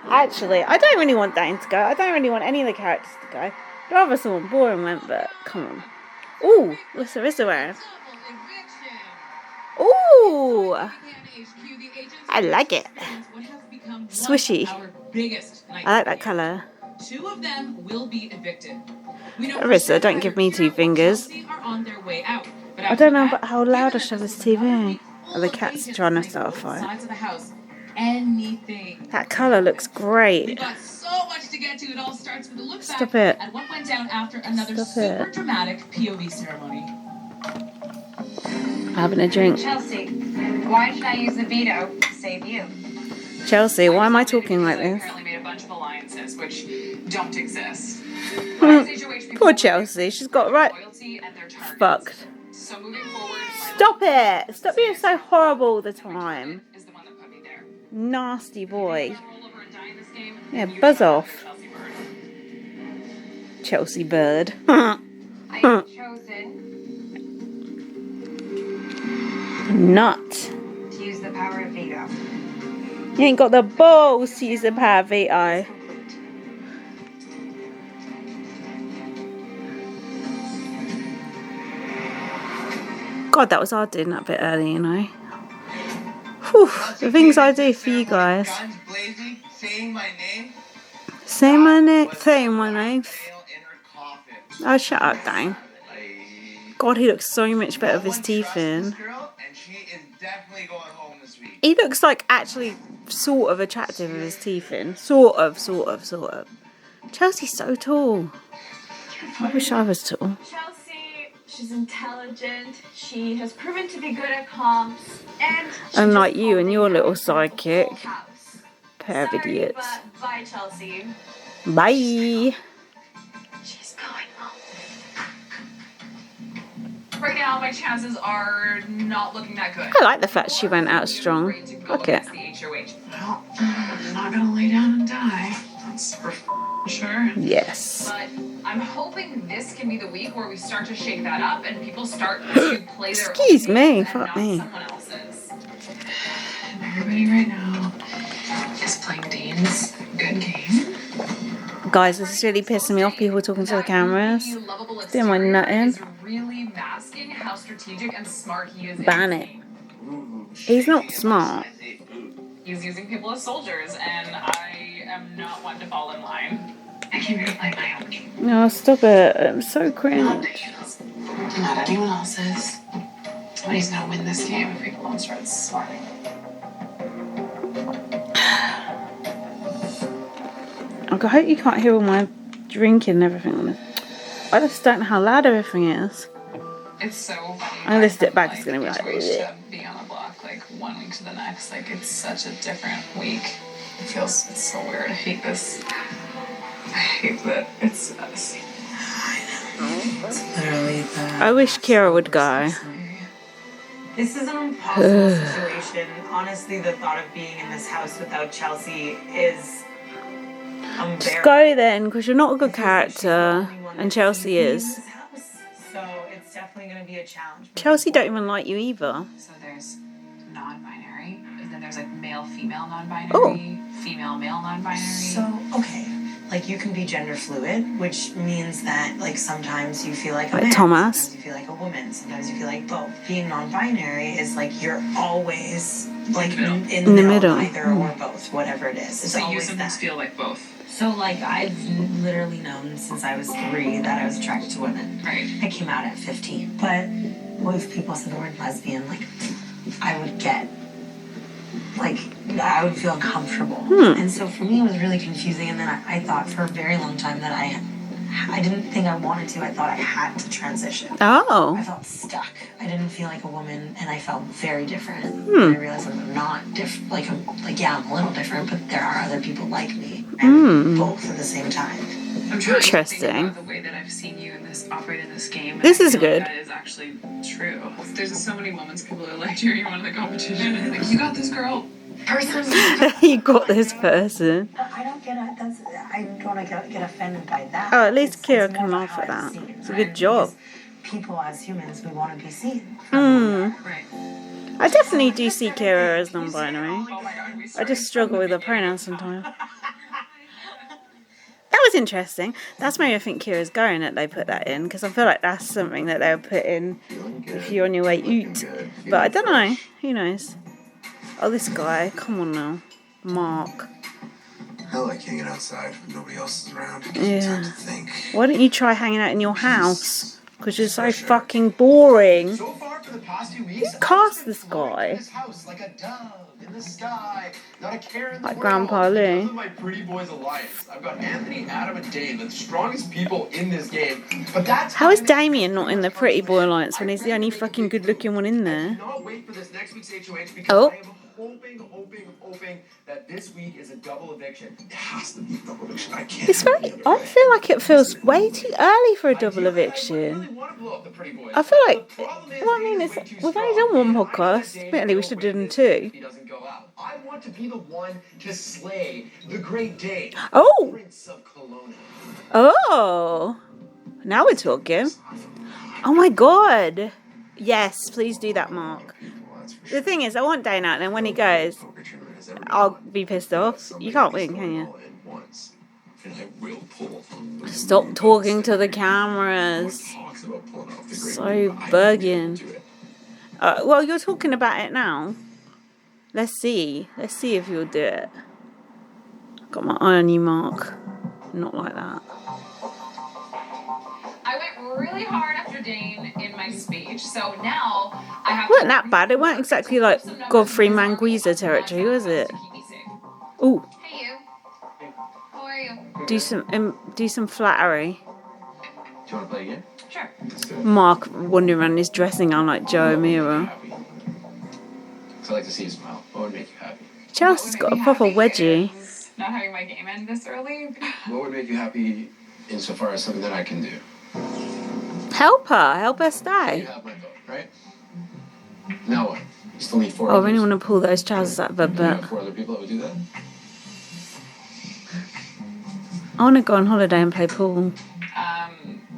Actually, I don't really want Dane to go. I don't really want any of the characters to go. I'd rather someone boring went, but come on. Ooh, what's the wrist around? Ooh, I like it. Swishy. I like that colour. 2 of them will be evicted. Arissa, don't give me 2 fingers. I don't know how loud I should have this TV. Oh, the cat's trying to start a fire. That colour looks great. We've got so much to get to. It all starts with a look back Stop it. at what went down after another Stop super it. dramatic POV ceremony. Having a drink. Chelsea, why should I use the veto to save you? Chelsea, why am I talking like this? Apparently made a bunch of alliances which don't exist. Poor Chelsea, she's got right fucked. So moving forward, Stop it! Stop being so horrible all the time. is the one that put me there. Nasty boy. Roll over and die in this game, Yeah, you buzz decide off. Chelsea Bird. Chelsea bird. I have chosen Not. to use the power of veto. You ain't got the balls to use the power of veto. God, that was hard doing that bit early, you know. Whew, the things I do for you guys. Saying my name. Say my name. Say my name. Oh, shut up, Dang. God, he looks so much better with his teeth in. He looks like actually sort of attractive with his teeth in. Sort of. Chelsea's so tall. I wish I was tall. Chelsea, she's intelligent, she has proven to be good at comps, and Unlike you and your little sidekick. Pair of idiots. But bye, Chelsea. Bye. She's going home. Right now, my chances are not looking that good. I like the fact she went out strong. Look it. The HOH. Well, I'm not gonna lay down and die. Sure. Yes. But I'm hoping this can be the week where we start to shake that up and people start to play their Excuse own me, games fuck and me. not someone else's. And everybody right now is playing Dane's good game. Guys, this is really pissing me off. People talking to the cameras. That lovable Doing my exterior nutting. is really masking how strategic and smart he is. Ban in it. game. He's not smart. He's using people as soldiers, and I am not one to fall in line. I came here to play my own game. No, stop it. I'm so Not cringe. Dane's, not anyone else's. But he's gonna win this game if people don't start smarting. I hope you can't hear all my drinking and everything on this. I just don't know how loud everything is. It's so funny. I'm gonna sit back, it's gonna be like, There's ways to be on the block like 1 week to the next. Like it's such a different week. It's so weird. I hate this. I hate that it's us. It's literally that. I wish Kira would go. This is an impossible situation. Honestly, the thought of being in this house without Chelsea is unbearable. Just go then, because you're not a good character, and Chelsea is. So it's definitely going to be a challenge. Chelsea don't even like you either. So there's non-binary, and then there's like male-female non-binary, Oh. female-male non-binary. So, okay. Like, you can be gender fluid, which means that, like, sometimes you feel like a Like man, Thomas. sometimes you feel like a woman, sometimes you feel like both. Being non-binary is, like, you're always, like, in the middle, either or both, whatever it is. It's so you always sometimes that. feel like both. So, like, I've literally known since I was 3 that I was attracted to women. Right. I came out at 15. But if people said the word lesbian, like, I would get, like, I would feel uncomfortable. And so for me, it was really confusing. And then I thought for a very long time that I didn't think I wanted to. I thought I had to transition. Oh. I felt stuck. I didn't feel like a woman, and I felt very different. And I realized I'm not different. Like, I'm a little different, but there are other people like me. And both at the same time. I'm trying to Interesting. think about the way that I've seen you in this operate in this game. And This I is feel good. Like that is actually true. There's just so many moments people are like, "You're one of the competition," and like, "You got this, girl." Personally, You got this person. I don't get it. I don't want to get offended by that. Oh, at least It's Kira more can about laugh how at that. seen, It's a good right? job. Because people as humans, we want to be seen. Right. I definitely do see Kira as non-binary. Oh my god, we I started just struggle from with the beginning. pronouns sometimes. That was interesting. That's maybe I think Kira's going that they put that in, because I feel like that's something that they'll put in if you're on your way out. But I don't know. Who knows? Oh, this guy. Come on now. Mark. I like hanging outside when nobody else is around. It gives me Yeah. time to think. Why don't you try hanging out in your house? Because you're so fucking boring. So far for the past few weeks, I've Cast just been this floating guy. in this house like a dove in the sky. Not a care in the Like world. Grandpa Lou. Because of my Pretty Boys Alliance, I've got Anthony, Adam, and Dane, the strongest people in this game. But that's How is Damien not in the Pretty Boy Alliance when he's the only fucking good looking one in there? Not wait for this next week's HOH because Oh. I am hoping that this week is a double eviction. It has to be a double eviction. I can't. It's very. I feel like it feels way too early for a double I eviction. really want to blow up the Pretty Boys. I feel like. The problem is Well, I mean, Dane it's, is way too we've only strong, done one and I podcast. need Dane Apparently, to we go should with have done it two. if he doesn't go out. I want to be the one to slay the Great Dane. Oh! Prince of Kelowna. Oh! Now we're talking. Oh my god! Yes, please do that, Mark. The thing is, I want Dane out, and then when he goes, I'll be pissed off. You can't win, can you? And I will pull. Stop talking to the cameras. So bugging. Well, you're talking about it now. Let's see. Let's see if you'll do it. Got my eye on you, Mark. Not like that. I went really hard after Dane in my speech, so now I have. It wasn't that bad. It weren't exactly like Godfrey Manguiza territory, was it? Ooh, Hey you. How are you? do some flattery. Do you want to play again? Sure. Let's do it. Mark wandering around his dressing gown like Joe O'Meara. Because I like to see you smile. What would make you happy? Chelsea's got a proper wedgie. Not having my game end this early. What would make you happy insofar as something that I can do? Help her You stay. have my vote, right? Now what? You still need 4 Oh, I others. really want to pull those trousers out of her Do you have butt. 4 other people that would do that? I want to go on holiday and play pool.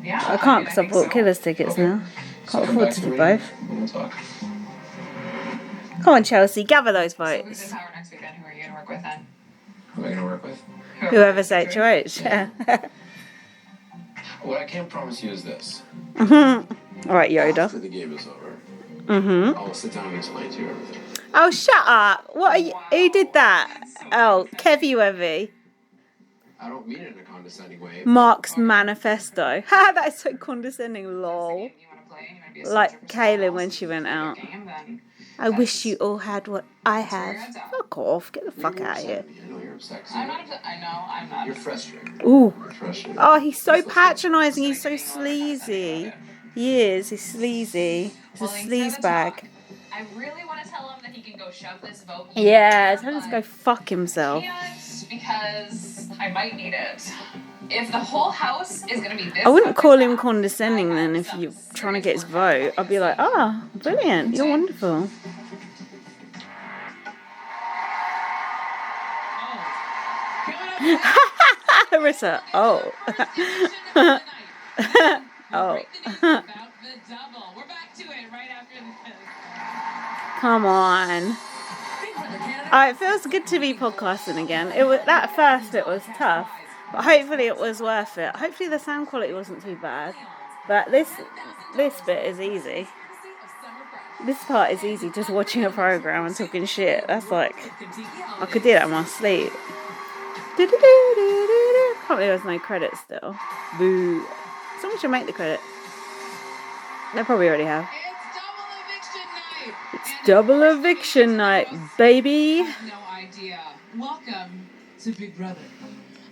Yeah. I can't because I think bought so. Killers tickets now. So Can't come afford back to to do me, both. and we'll talk. Come on, Chelsea, gather those So who's in votes. power next weekend? Who are you going to work with then? Who am I gonna work with? Whoever's HOH. Yeah. What I can promise you is this. All right, Yoda. After the game is over, I'll sit down and explain to you everything. Oh, shut up. What are you? Who did that? Oh, Kevy Wevy. I don't mean it in a condescending way. Mark's manifesto. Ha, that is so condescending, lol. You want to play? You want to be a soldier Like for someone Kaylin else when and she you went play your out. game, then I wish you all had what I where your have. head's at. Fuck off. Get the fuck out of here. I know you're upset. I'm not upset. I know, I'm not. You're frustrated. Ooh. You're frustrated. Oh, he's so patronising. He's so sleazy. He is. He's sleazy. He's a Well, instead sleaze of bag. talk, I really want to tell him that he can go shove this vote. Yeah, tell him to go fuck himself. Can't, because I might need it. If the whole house is going to be this, I wouldn't up call and him down, condescending then if you're trying to get his vote. I'd be like, ah, oh, brilliant. You're wonderful. Harissa. Oh. Oh. Come on. Oh, it feels good to be podcasting again. It was at first it was tough, but hopefully it was worth it. Hopefully the sound quality wasn't too bad. But this bit is easy. This part is easy, just watching a program and talking shit. That's like, I could do that in my sleep. Can't believe there's no credits still. Boo. Someone should make the credits. They probably already have. It's double eviction night, baby. No idea. Welcome to Big Brother.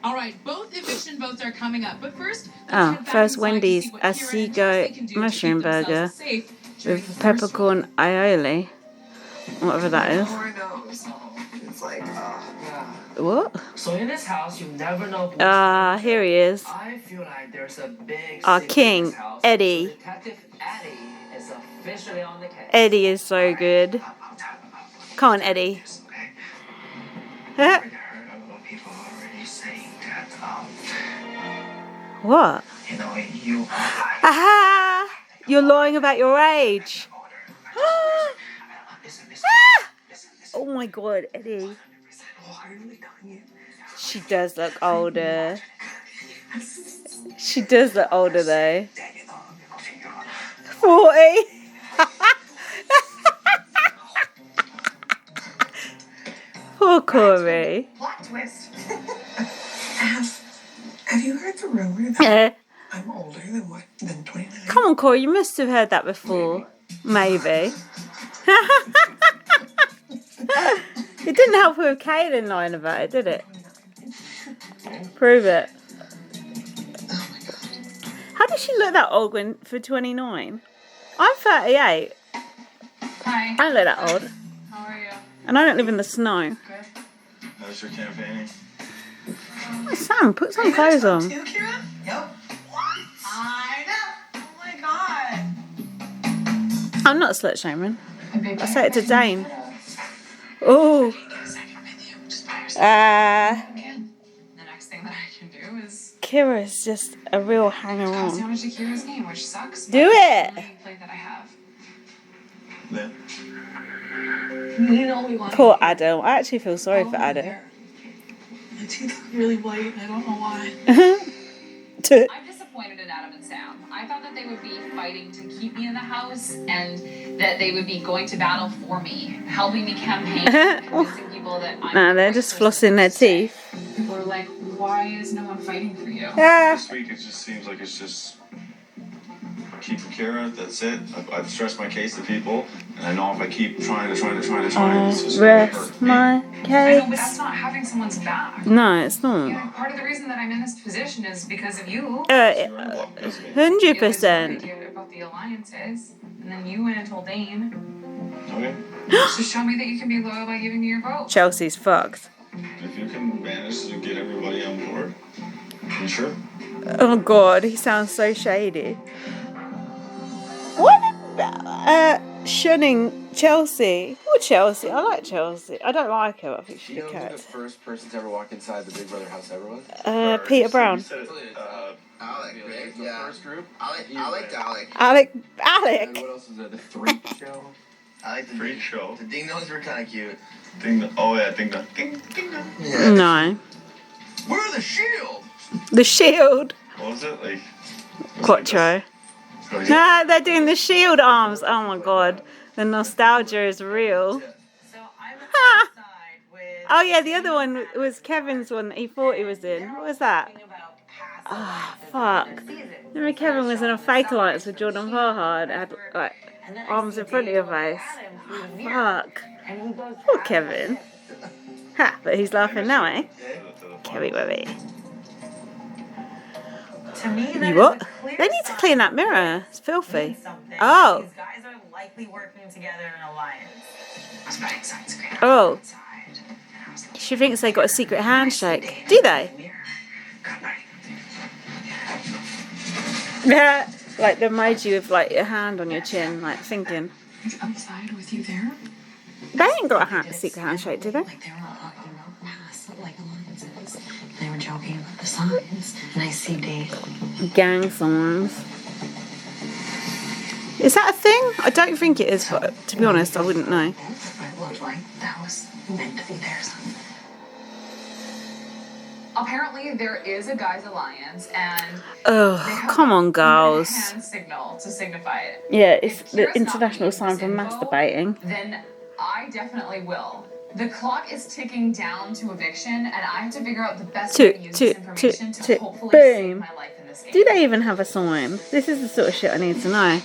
All right, both eviction votes are coming up, but first. First Wendy's Asigo mushroom burger with peppercorn aioli, whatever that is. It's like, What? So in this house, you never know. Here he is. I feel like there's a big. Our king, Eddie. So Detective Eddie is officially on the case. Eddie is so good. Come on, Eddie. What? You know, you. Aha! You're lying about your age. Oh my god, Eddie. She does look older. She does look older though. 40. Poor Corey. Plot twist. Have you heard the rumor that I'm older than 29? Come on, Corey, you must have heard that before. Maybe. It didn't help with Kaylin lying about it, did it? Prove it. How does she look that old when for 29? I'm 38. Hi. I don't look that old. How are you? And I don't live in the snow. Good. How's your campaigning? Oh, Sam, put some clothes on. Too, Kira? Yep. What? I know. Oh my god. I'm not slut shaming. I say it to Dane. Oh. The next thing that I can do is Kira is just a real hanger pass on. down to Kira's game, which sucks. Do but it. it's the only play that I have. Then? You know we want. Poor Adam. I actually feel sorry for Adam. My teeth look really white. I don't know why. I'm disappointed in Adam and Sam. I thought that they would be fighting to keep me in the house and that they would be going to battle for me, helping me campaign, convincing people that I'm Nah, they're just flossing their teeth. People are like, why is no one fighting for you? This week it just seems like it's just keep Kira, that's it. I've stressed my case to people, and I know if I keep trying, it's just gonna hurt Rest me. my I know, but case. that's not having someone's back. No, it's You not. know, part of the reason that I'm in this position is because of you. 100%. About the alliances, and then you went and told Dane. Okay. Just show me that you can be loyal by giving me your vote. Chelsea's fucked. If you can manage to get everybody on board, you sure? Oh god, he sounds so shady. What about shunning Chelsea. Oh, Chelsea. I like Chelsea. I don't like her. I think she's You a know who the cat. first person to ever walk inside the Big Brother house ever was? Peter Brown. Alec, right? Yeah. The first group? Alec. Alec. And what else is there? The Freak Show? I like the Freak Show. The Ding Dongs were kind of cute. Ding dong. Oh yeah, ding dong. Ding dong. Yeah. No. We're the Shield! The Shield. What was it like? Quattro. Nah, they're doing the Shield arms. Oh my god. The nostalgia is real. So I'm Ha! outside with. Oh yeah, the other one was Kevin's one that he thought he was in. What was that? Ah, fuck. Remember Kevin was in a fake alliance with Jordan Farhad, had like arms in front of your face. Fuck. Poor Kevin. Ha, but he's laughing now, eh? Kevin Webby. To me, that You what? is a clear They need to sign clean that mirror. It's filthy. means something. Oh. These guys are likely working together in an alliance. I was putting sunscreen Oh. outside, and I was like, She thinks they got a secret handshake. Do they? Yeah. Like the emoji with like your hand on your chin, like thinking. He's outside with you there? They ain't got a secret handshake, do they? Like they were all talking about past, like alliances. They were joking about the signs, and I see Dave. Gang signs. Is that a thing? I don't think it is, but to be honest, I wouldn't know. It looked like that was meant to be theirs. Apparently, there is a guys' alliance, and Oh, they have come on, even a girls. hand signal to signify it. Yeah, it's If the Kira's not international giving sign this for info, masturbating. Then I definitely will. The clock is ticking down to eviction, and I have to figure out the best way to use this information to hopefully save boom. my life in this game. Do they even have a sign? This is the sort of shit I need to know.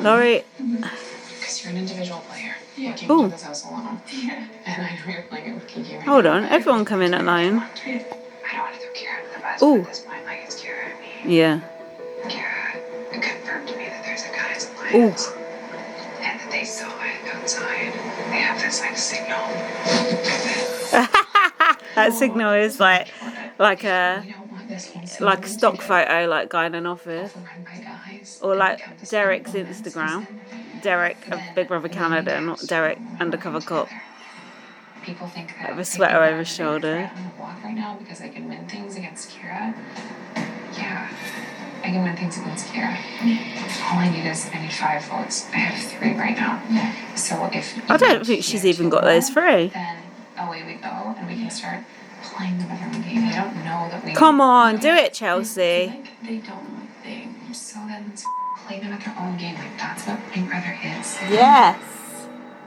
Laurie. Because you're an individual player. You came Ooh. to this house alone. Yeah. And I know you're playing it with Kiki. Right Hold now. on, everyone come in alone. I don't want to throw Kira under the bus, Ooh. but at this point, like, it's Kira and me. Yeah. Kira confirmed to me that there's a guy's Ooh. alliance. And that they saw it outside. They have this, like, signal. That signal is like a We don't want this whole like a season stock to photo, like guy in an office, overrun by guys or and like become this Derek's big romance Instagram. season. Derek of Big Brother Canada, not Derek undercover cop. People think that Have a sweater over his shoulder. I'm gonna walk right now because I can win things against Kira. Yeah, I can win things against Kira. All I need is 5 votes. I have 3 right now. So if I don't think she's even got those 3. then away we go, and we can start playing them at their own game. They don't know that we. Come on, do it, Chelsea. Like they don't know things. So then let's play them at their own game. Like that's what Big Brother is. Yes.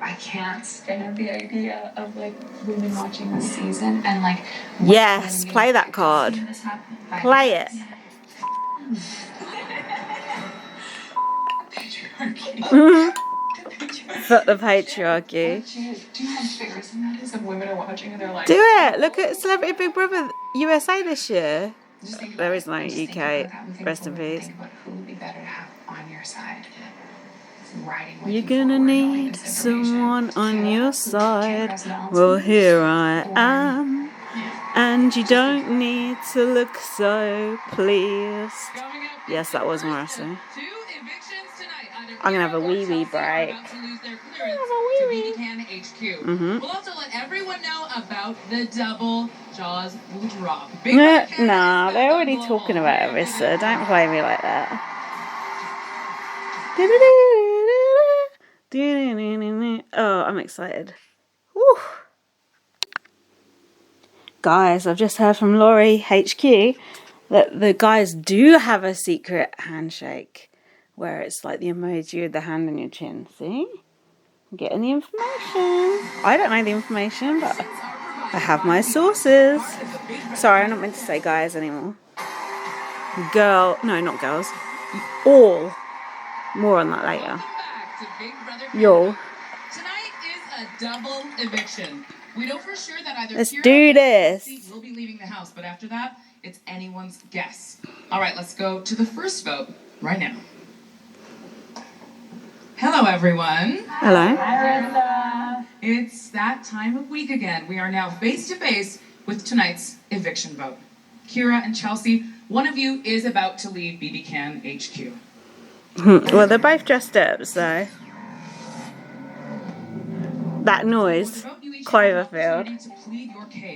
I can't stand the idea of like women watching this season and like. Yes, play that card. Play it. Fuck the patriarchy. Do you know how embarrassing that is? Of women are watching and they're like. Do it. Look at Celebrity Big Brother USA this year. Just think There about is no it. Just think UK. about that and think Rest in forward. peace. Think about who would be better to have on your side. Riding with You're you gonna forward, knowing need this information. someone on Kira, your who side. cares now? Well, here I am. And you don't need to look so pleased. Yes, that was Morrison. I'm gonna have a wee wee break. Mm-hmm. We'll also let everyone know about the double jaws will drop. Nah, they're already talking about Arissa. Don't play me like that. Oh, I'm excited. Woo. Guys, I've just heard from Laurie HQ that the guys do have a secret handshake where it's like the emoji with the hand on your chin. See? I'm getting the information. I don't know the information, but I have my sources. Sorry, I'm not meant to say guys anymore. No, not girls. All. More on that later. Y'all. Tonight is a double eviction. We know for sure that either Let's Kira do or this. Lynsey will be leaving the house, but after that, it's anyone's guess. All right, let's go to the first vote right now. Hello, everyone. Hello. It's that time of week again. We are now face to face with tonight's eviction vote. Kira and Chelsea, one of you is about to leave BB Can HQ. Well, they're both dressed up, so. That noise. Cloverfield.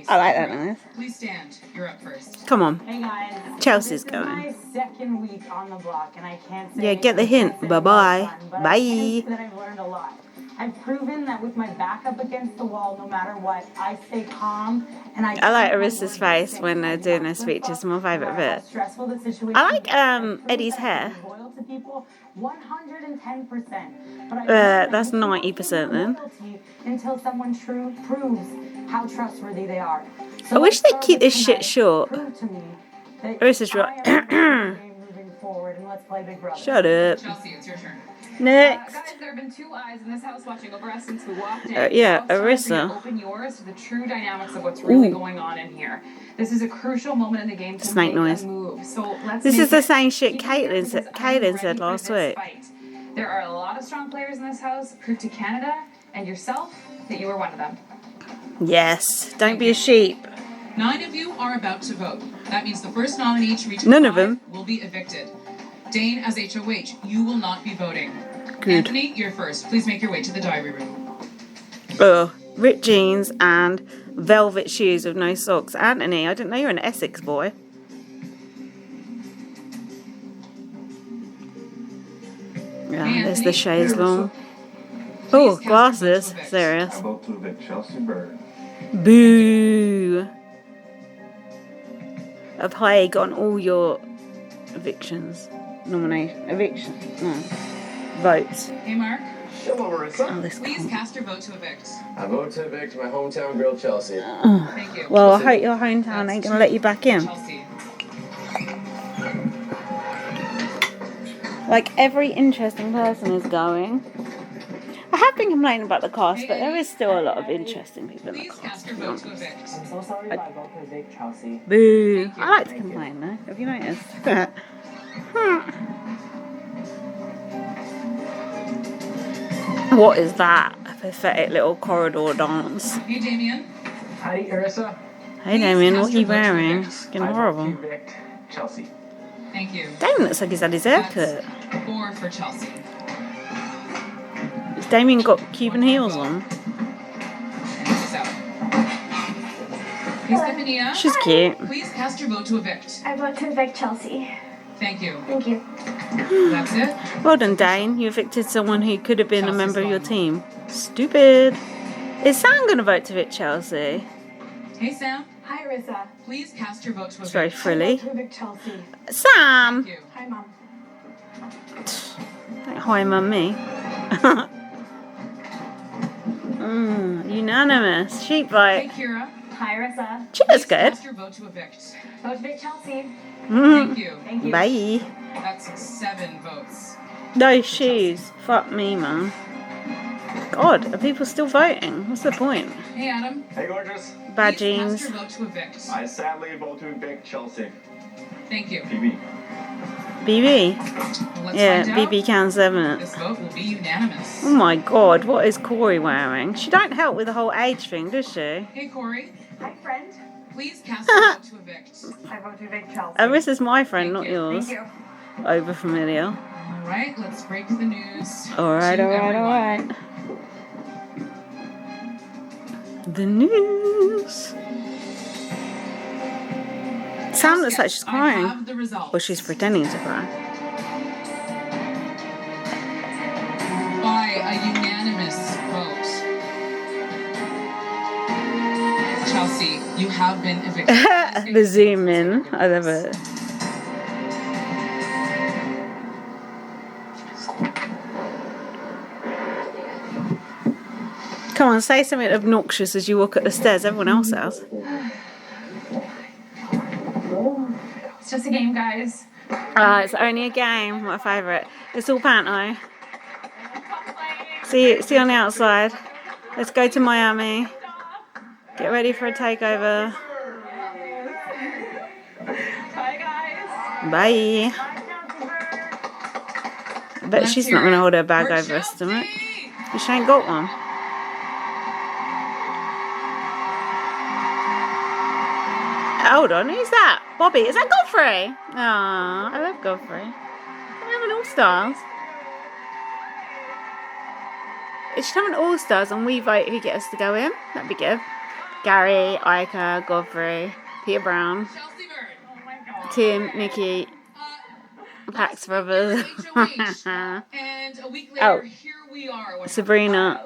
I like that noise. Please stand. You're up first. Come on. Hey guys. Chelsea's This going. is my second week on the block, and I can't say Yeah, get the hint. Bye-bye. Bye. I can say that I've learned a lot. I've proven that with my back up against the wall, no matter what, I stay calm. And I like Arissa's face when they're doing her speech. It's my favourite bit. I like Eddie's hair. 110%. That's 90% then. Until someone proves how trustworthy they are. I wish they'd keep this shit short. Arissa's right. Shut up. Chelsea, it's your turn. Next. Guys, there have been two eyes in this house watching over us since we walked in. Yeah, Now it's time for you to Arissa. open yours to the true dynamics of what's really going on in here. This is a crucial moment in the game to Snake make noise. a move. So let's This make is the it. same shit You can Caitlin said last ready for week. this fight. There are a lot of strong players in this house. Prove to Canada and yourself that you are one of them. Yes. Don't be a sheep. 9 of you are about to vote. That means the first nominee to reach None of 5 them. will be evicted. Dane, as HOH, you will not be voting. Good. Anthony, you're first. Please make your way to the diary room. Oh, ripped jeans and velvet shoes with no socks. Anthony, I didn't know you were an Essex boy. Yeah, there's the chaise long. Oh, glasses. Serious. I vote to evict Chelsea Bird. Boo. A plague on all your evictions. Eviction. No. Votes. Hey, Mark. Hello, Marissa. Oh, this Please cast your vote to evict. I vote to evict my hometown girl, Chelsea. Thank you. Well, I hope your hometown ain't gonna let you back in. Chelsea. Like, every interesting person is going. I have been complaining about the cast, but there is still a lot of interesting people in the Please cast. cast your vote to evict. I'm so sorry if I vote to evict Chelsea. Boo. I like to complain though. Have you noticed? What is that? A pathetic little corridor dance. Hey, Damien. Hi, Arissa. Hey Damien, what are you wearing? It's getting horrible. Evict Chelsea. Thank you. Damien looks like he's had his haircut. That's 4 for Chelsea. Has Damien got Cuban heels on? And this out. Hey, Stephania. She's cute. Please cast your vote to evict. I vote to evict Chelsea. Thank you. Thank you. That's it. Well done, Dane. You evicted someone who could have been a member of your team. Stupid. Is Sam going to vote to evict Chelsea? Hey, Sam. Hi, Arissa. Please cast your vote to It's evict. very I vote frilly. to evict Chelsea. Sam! Thank you. Hi, Mom. Don't hi, mummy. Unanimous. Sheep Hey, vote. Kira. Hi, Arissa. She looks Please good. cast your vote to evict. Vote to evict Chelsea. Thank you. Thank you. Bye. That's 7 votes. Those shoes. Fuck me, man. God, are people still voting? What's the point? Hey, Adam. Hey, gorgeous. Bad Please jeans. cast your vote to evict. I sadly vote to evict Chelsea. Thank you. PB. BB. Well, let's Yeah, find out. BB counts evidence. This vote will be unanimous. Oh my god, what is Corey wearing? She don't help with the whole age thing, does she? Hey, Corey. Hi, friend. Please cast your vote to evict. I vote to evict Chelsea. Arissa's my friend, Thank not you. yours. Thank you. Over familiar. All right, let's break the news. Alright, to alright, everyone. alright. The news. Sam looks like she's I crying. have the results. Or she's pretending to cry. By a unanimous vote. Chelsea, you have been evicted. The zoom in. I love it. Come on, say something obnoxious as you walk up the stairs. Everyone else has. It's just a game, guys. It's only a game. My favourite. It's all panto. See you on the outside. Let's go to Miami. Get ready for a takeover. Bye, guys. Bye. I bet Let's she's hear not going to it hold her bag for over her Chelsea. stomach. She ain't got one. Hold on, who's that? Bobby, is that Godfrey? Aw, I love Godfrey. I love an all-stars. It should have an all-stars and we vote who gets to go in. That'd be good. Gary, Ica, Godfrey, Peter Brown, Tim, Nikki, Pax Brothers. And a week later, here we are. Sabrina.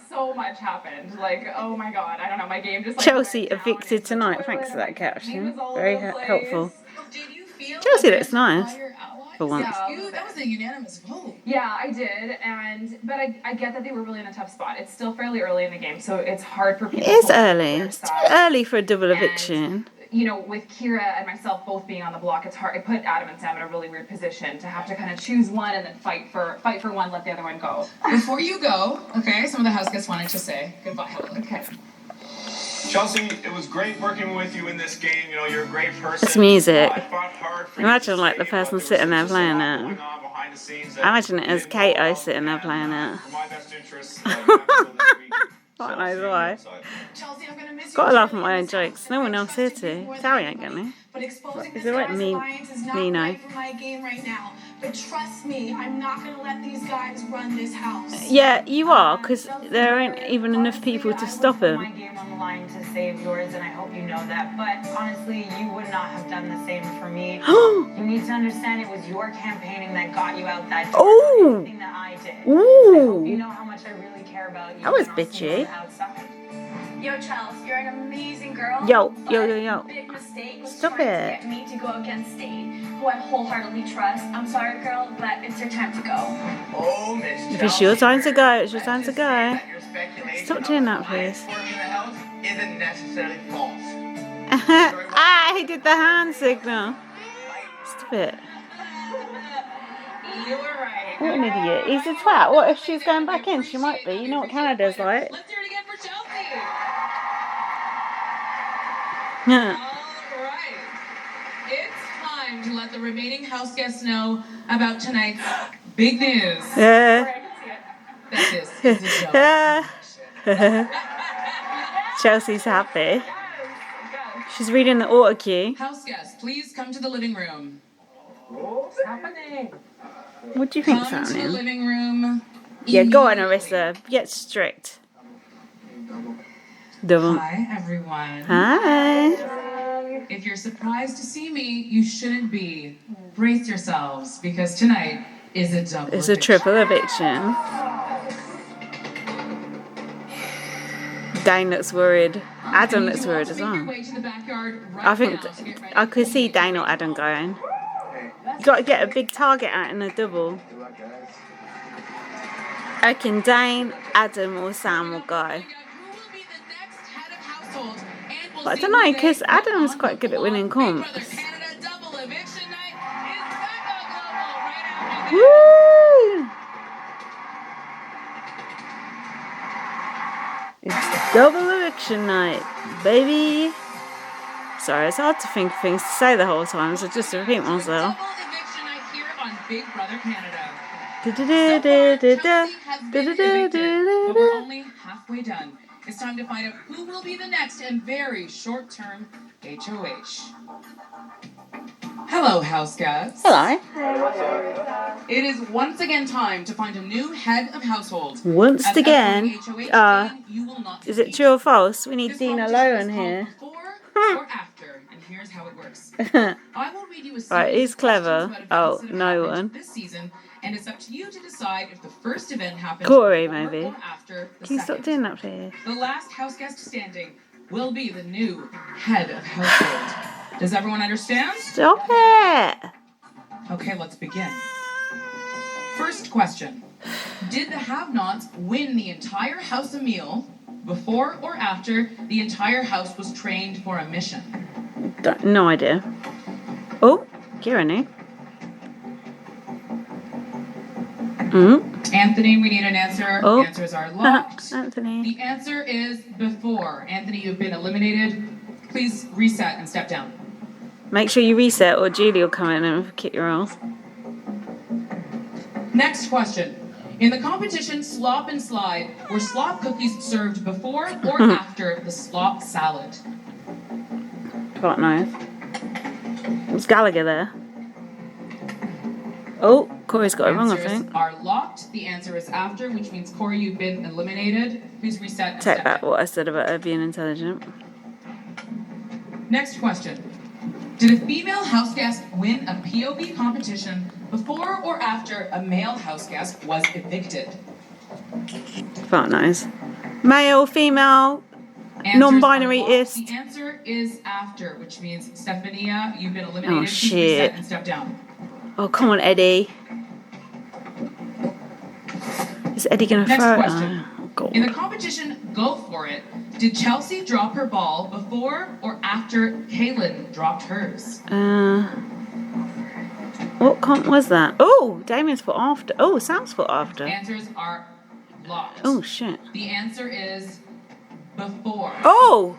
So much happened. Like, oh my god, I don't know. My game just like Chelsea evicted tonight. Thanks for that caption. Very helpful. Did you feel Chelsea looks nice for once. Yeah, that was a unanimous vote. Yeah, I did, but I get that they were really in a tough spot. It's still fairly early in the game, so it's hard for people. It is early. It's too early for a double eviction. You know, with Kira and myself both being on the block, it's hard. It put Adam and Sam in a really weird position to have to kind of choose one and then fight for one, let the other one go. Before you go, okay, some of the house guests wanted to say goodbye. Okay. Chelsea, it was great working with you in this game. You know, you're a great person. It's music. I fought hard for Imagine you like the person sitting there playing it. I imagine it as Kato sitting there playing it. For my best interests, God knows why. Chelsea, I'm gonna miss you. Gotta laugh at my own jokes. No one else here to. Terry ain't gonna. But exposing Is this it like guy's me? alliance is not Me, no. right for my game right now. But trust me, I'm not gonna let these guys run this house. Yeah, you are, because there ain't even enough people to stop him. My game on the line to save yours, and I hope you know that. But honestly, you would not have done the same for me. You need to understand it was your campaigning that got you out that door. Oh. Not anything that I did. I hope you know how much I really care about you. That was and I'll see you on bitchy. the outside. Yo, Chels, you're an amazing girl. Yo. Big mistake was Stop trying it. to get me to go against Dade, who I wholeheartedly trust. I'm sorry, girl, but it's your time to go. Oh, Miss If it's your time to go, it's your Let's time to just go. say that your speculation Stop of doing that, alliance please. forming in the house isn't necessarily false. Ah, he did the hand signal. Stop it. You were right. What an idiot. He's a twat. What if she's going back in? She might be. You know what Canada's like. Let's hear it again for Chelsea. Yeah. All right. It's time to let the remaining house guests know about tonight's big news. Yeah. That this is a joke. Chelsea's happy. She's reading the auto cue. House guests, please come to the living room. What's happening? What do you think's Come to the happening? living room. Yeah, go on, immediately. Arissa. Get strict. Double. Hi, everyone. Hi. If you're surprised to see me, you shouldn't be. Brace yourselves, because tonight is a double It's a eviction. triple eviction. Dane looks worried. Adam looks worried as well. I think I could see Dane or Adam going. You got to get a big target out in a double. I reckon Dane, Adam, or Sam will go. But I don't know, because Adam's quite good at winning comps. Woo! It's double eviction night, baby. Sorry, it's hard to think of things to say the whole time, so just to repeat myself. Double eviction night here on Big Brother Canada. Da-da-da-da-da-da. But we're only halfway done. It's time to find out who will be the next and very short-term HOH. Hello, house guests. Hello. It is once again time to find a new head of household. Once As again, every HOH game, you will not is it defeat. true or false? We need This Dina competition Lohan is here. called Before or after, and here's how it works. I will read you a series Right, who's of clever? questions about Oh, events that have no happened one. this season, and it's up to you to decide if the first event happened Corey, before maybe. or after the Can you stop second. doing that, please? The last house guest standing will be the new head of household. Does everyone understand? Stop it! Okay, let's begin. First question. Did the have-nots win the entire house a meal before or after the entire house was trained for a mission? No idea. Oh, Kira knew. Anthony, we need an answer. Oh. Answers are locked. Anthony. The answer is before. Anthony, you've been eliminated. Please reset and step down. Make sure you reset or Julie will come in and kick your ass. Next question. In the competition Slop and Slide, were slop cookies served before or after the slop salad? God knows. It's Gallagher there. Oh, Corey's got it wrong, I Answers think. are locked. The answer is after, which means Corey, you've been eliminated. Please reset and Take step back in. what I said about her being intelligent. Next question. Did a female house guest win a POV competition before or after a male house guest was evicted? Fuck knows. Male, female, Answers non-binary are locked. ist. The answer is after, which means Stephania, you've been eliminated. Oh, Please shit. reset and step down. Oh, come on, Eddie. Is Eddie gonna Next throw it? question. Oh, God. In the competition Go For It, did Chelsea drop her ball before or after Kaylin dropped hers? What comp was that? Oh, Damien's put after. Oh, Sam's put after. Answers are locked. Oh, shit. The answer is before. Oh!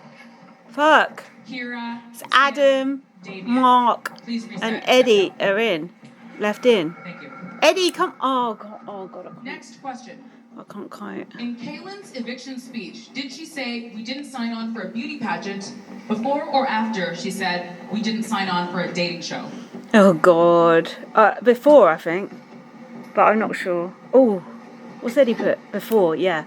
Fuck. Kira, It's Adam, Mark, please reset and step Eddie down. are in. Left in. Thank you. Eddie, come. Oh, God. Oh, God. Next question. I can't kite. In Kaylin's eviction speech, did she say we didn't sign on for a beauty pageant before or after she said we didn't sign on for a dating show? Oh, God. Before, I think. But I'm not sure. Oh, what's Eddie put? Before, yeah.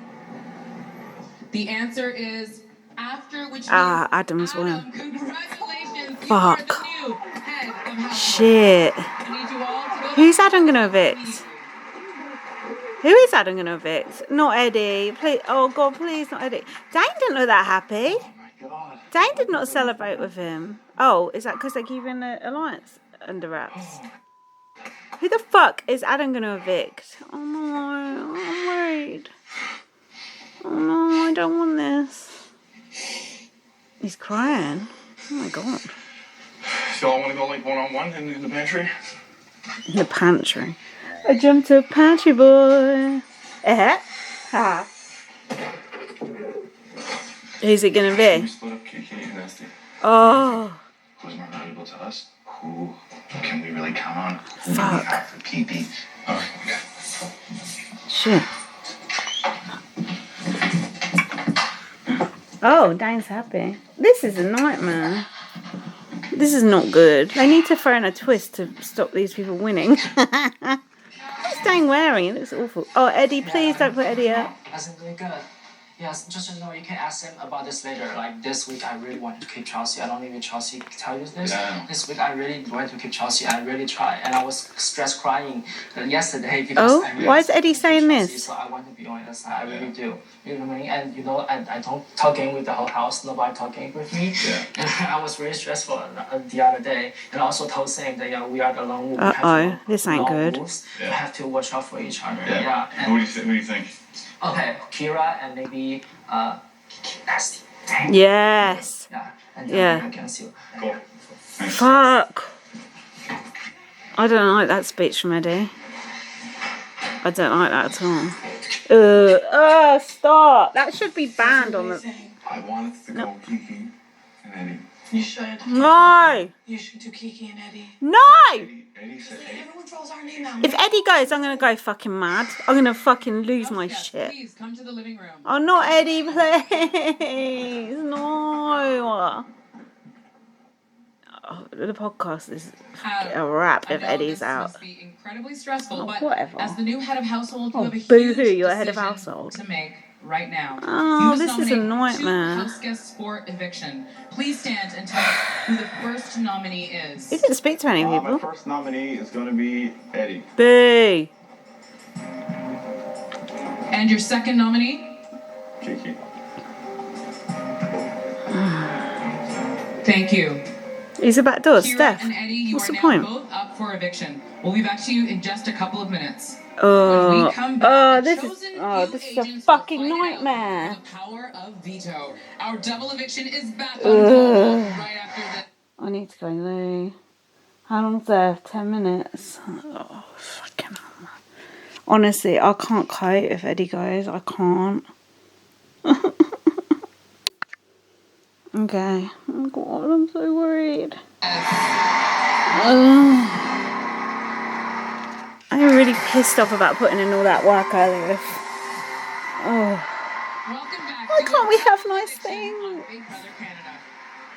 The answer is after, which means Adam's won. Adam, congratulations. Fuck. You are the new head of House. Shit. I need you all to go Who's Adam gonna evict? Who is Adam gonna evict? Not Eddie. Please. Oh, God, please, not Eddie. Dane didn't look that happy. Dane did not celebrate with him. Oh, is that because they're keeping the alliance under wraps? Who the fuck is Adam gonna evict? Oh no, I'm worried. Oh no, I don't want this. He's crying. Oh my God. So I want to go like one-on-one in the pantry? In the pantry. I jumped to pantry boy. Ha. Who's it gonna We be? split up Kiki and Esty. Oh. Who's more valuable to us? Who can we really count on? Who Fuck. do we have for PP? All right, okay. Shit. Oh, Dane's happy. This is a nightmare. This is not good. They need to throw in a twist to stop these people winning. What's Dane wearing? It looks awful. Oh, Eddie, please don't put Eddie up. That's really good. Yes, just know you can ask him about this later. Like this week, I really want to keep Chelsea. I don't know if Chelsea tell you this. Yeah. This week, I really want to keep Chelsea. I really try, and I was stressed crying yesterday because Oh, I really why is Eddie want to keep saying Chelsea, this? So I want to be on your side. I really do. You know what I mean? And you know, I don't talk game with the whole house. Nobody talking with me. Yeah. And I was really stressful the other day. And I also told Sam that we are the lone wolf. We have to This ain't lone good. wolves. We have to watch out for each other. Yeah. Yeah. What do you think? What do you think? Okay, Kira and maybe Nasty. Dang. Yes. Yeah. And Yeah. against you. Cool. Fuck. I don't like that speech from Eddie. I don't like that at all. Oh, stop. That should be banned on the... I wanted to go Kiki and Eddie. You should. No. You should do Kiki and Eddie. No. Eddie said Eddie. Everyone throws our name out. If Eddie goes, I'm going to go fucking mad. I'm going to fucking lose my shit. Please come to the living room. Oh, not Eddie, please. No. Oh, the podcast is a wrap if Eddie's out. Must be incredibly stressful, Oh, but whatever. as the new head of household, you Oh, have a boo-hoo, huge you're head of decision household. to make right now. Oh, You this must is a nominate nightmare. 2 house guests for eviction. Please stand and tell me who the first nominee is. He didn't speak to any My people. first nominee is going to be Eddie. Boo. And your second nominee? Kiki. Thank you. He's a back door, Kira Steph. and Eddie, you What's are the now point? both up for eviction. We'll be back to you in just a couple of minutes. When Oh, we come back, this is a fucking nightmare. power of veto. Our double eviction is back on Ugh. Global right after this. I need to go loo. How long's there? 10 minutes. Oh, fucking hell, man. Honestly, I can't cope if Eddie goes. I can't. Okay. Oh God, I'm so worried. I'm really pissed off about putting in all that work earlier. Oh. Why can't we have nice things? Big Brother Canada.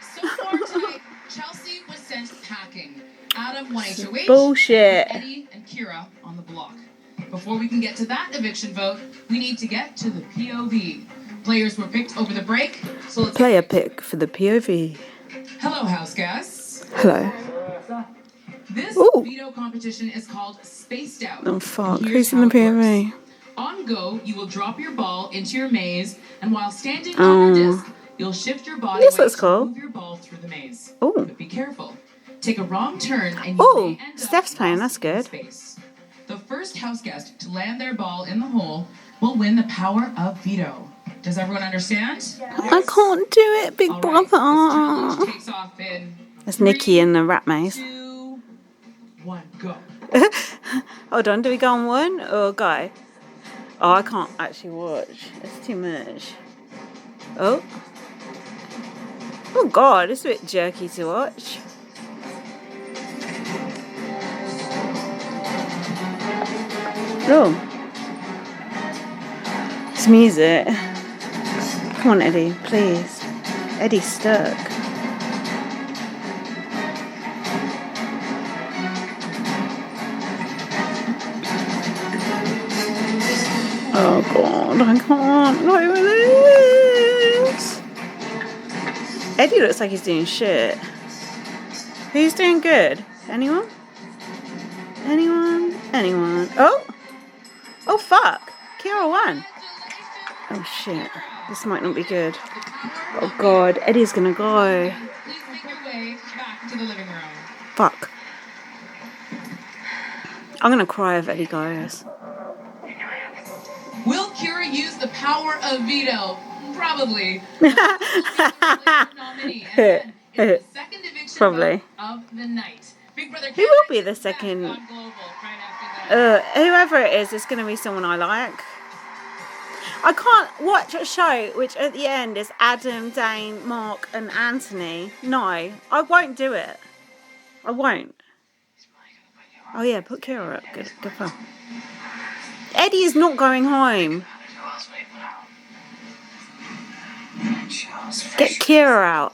So far tonight, Chelsea was sent packing. Adam went HOH. Bullshit. Eddie and Kira on the block. Before we can get to that eviction vote, we need to get to the POV. Players were picked over the break, so let's Player pick for the POV. Hello, house guests. Hello. This Ooh. veto competition is called Spaced Out. Oh fuck, And who's here's in the how it POV? works. On go, you will drop your ball into your maze, and while standing on your disc, you'll shift your body This weight looks to cool. move your ball through the maze. Ooh. But be careful. Take a wrong turn and you Oh, may end Steph's up playing, lost that's in good. space. The first house guest to land their ball in the hole will win the power of veto. Does everyone understand? I can't do it, big All right, this brother. challenge takes off in That's Nikki in the rat maze. 2, 1, go. Hold on, do we go on one or go? Oh, I can't actually watch. It's too much. Oh. Oh god, it's a bit jerky to watch. Oh. It's music. Come on, Eddie, please. Eddie's stuck. Oh god, I can't play with this. Eddie looks like he's doing shit. Who's doing good? Anyone? Anyone? Anyone? Oh! Oh fuck! Kira won. Oh shit. This might not be good. Oh god, Eddie's gonna go. Please make your way back to the living room. Fuck. I'm gonna cry if Eddie goes. Will Kira use the power of veto? Probably. Nominee. And then it's the second eviction Probably. vote of the night. Big Brother Who will be the second? Global right after that. Whoever it is, it's going to be someone I like. I can't watch a show which at the end is Adam, Dane, Mark and Anthony. No, I won't do it. I won't. Oh yeah, put Kira up. Good fun. Eddie is not going home. Get Kira out.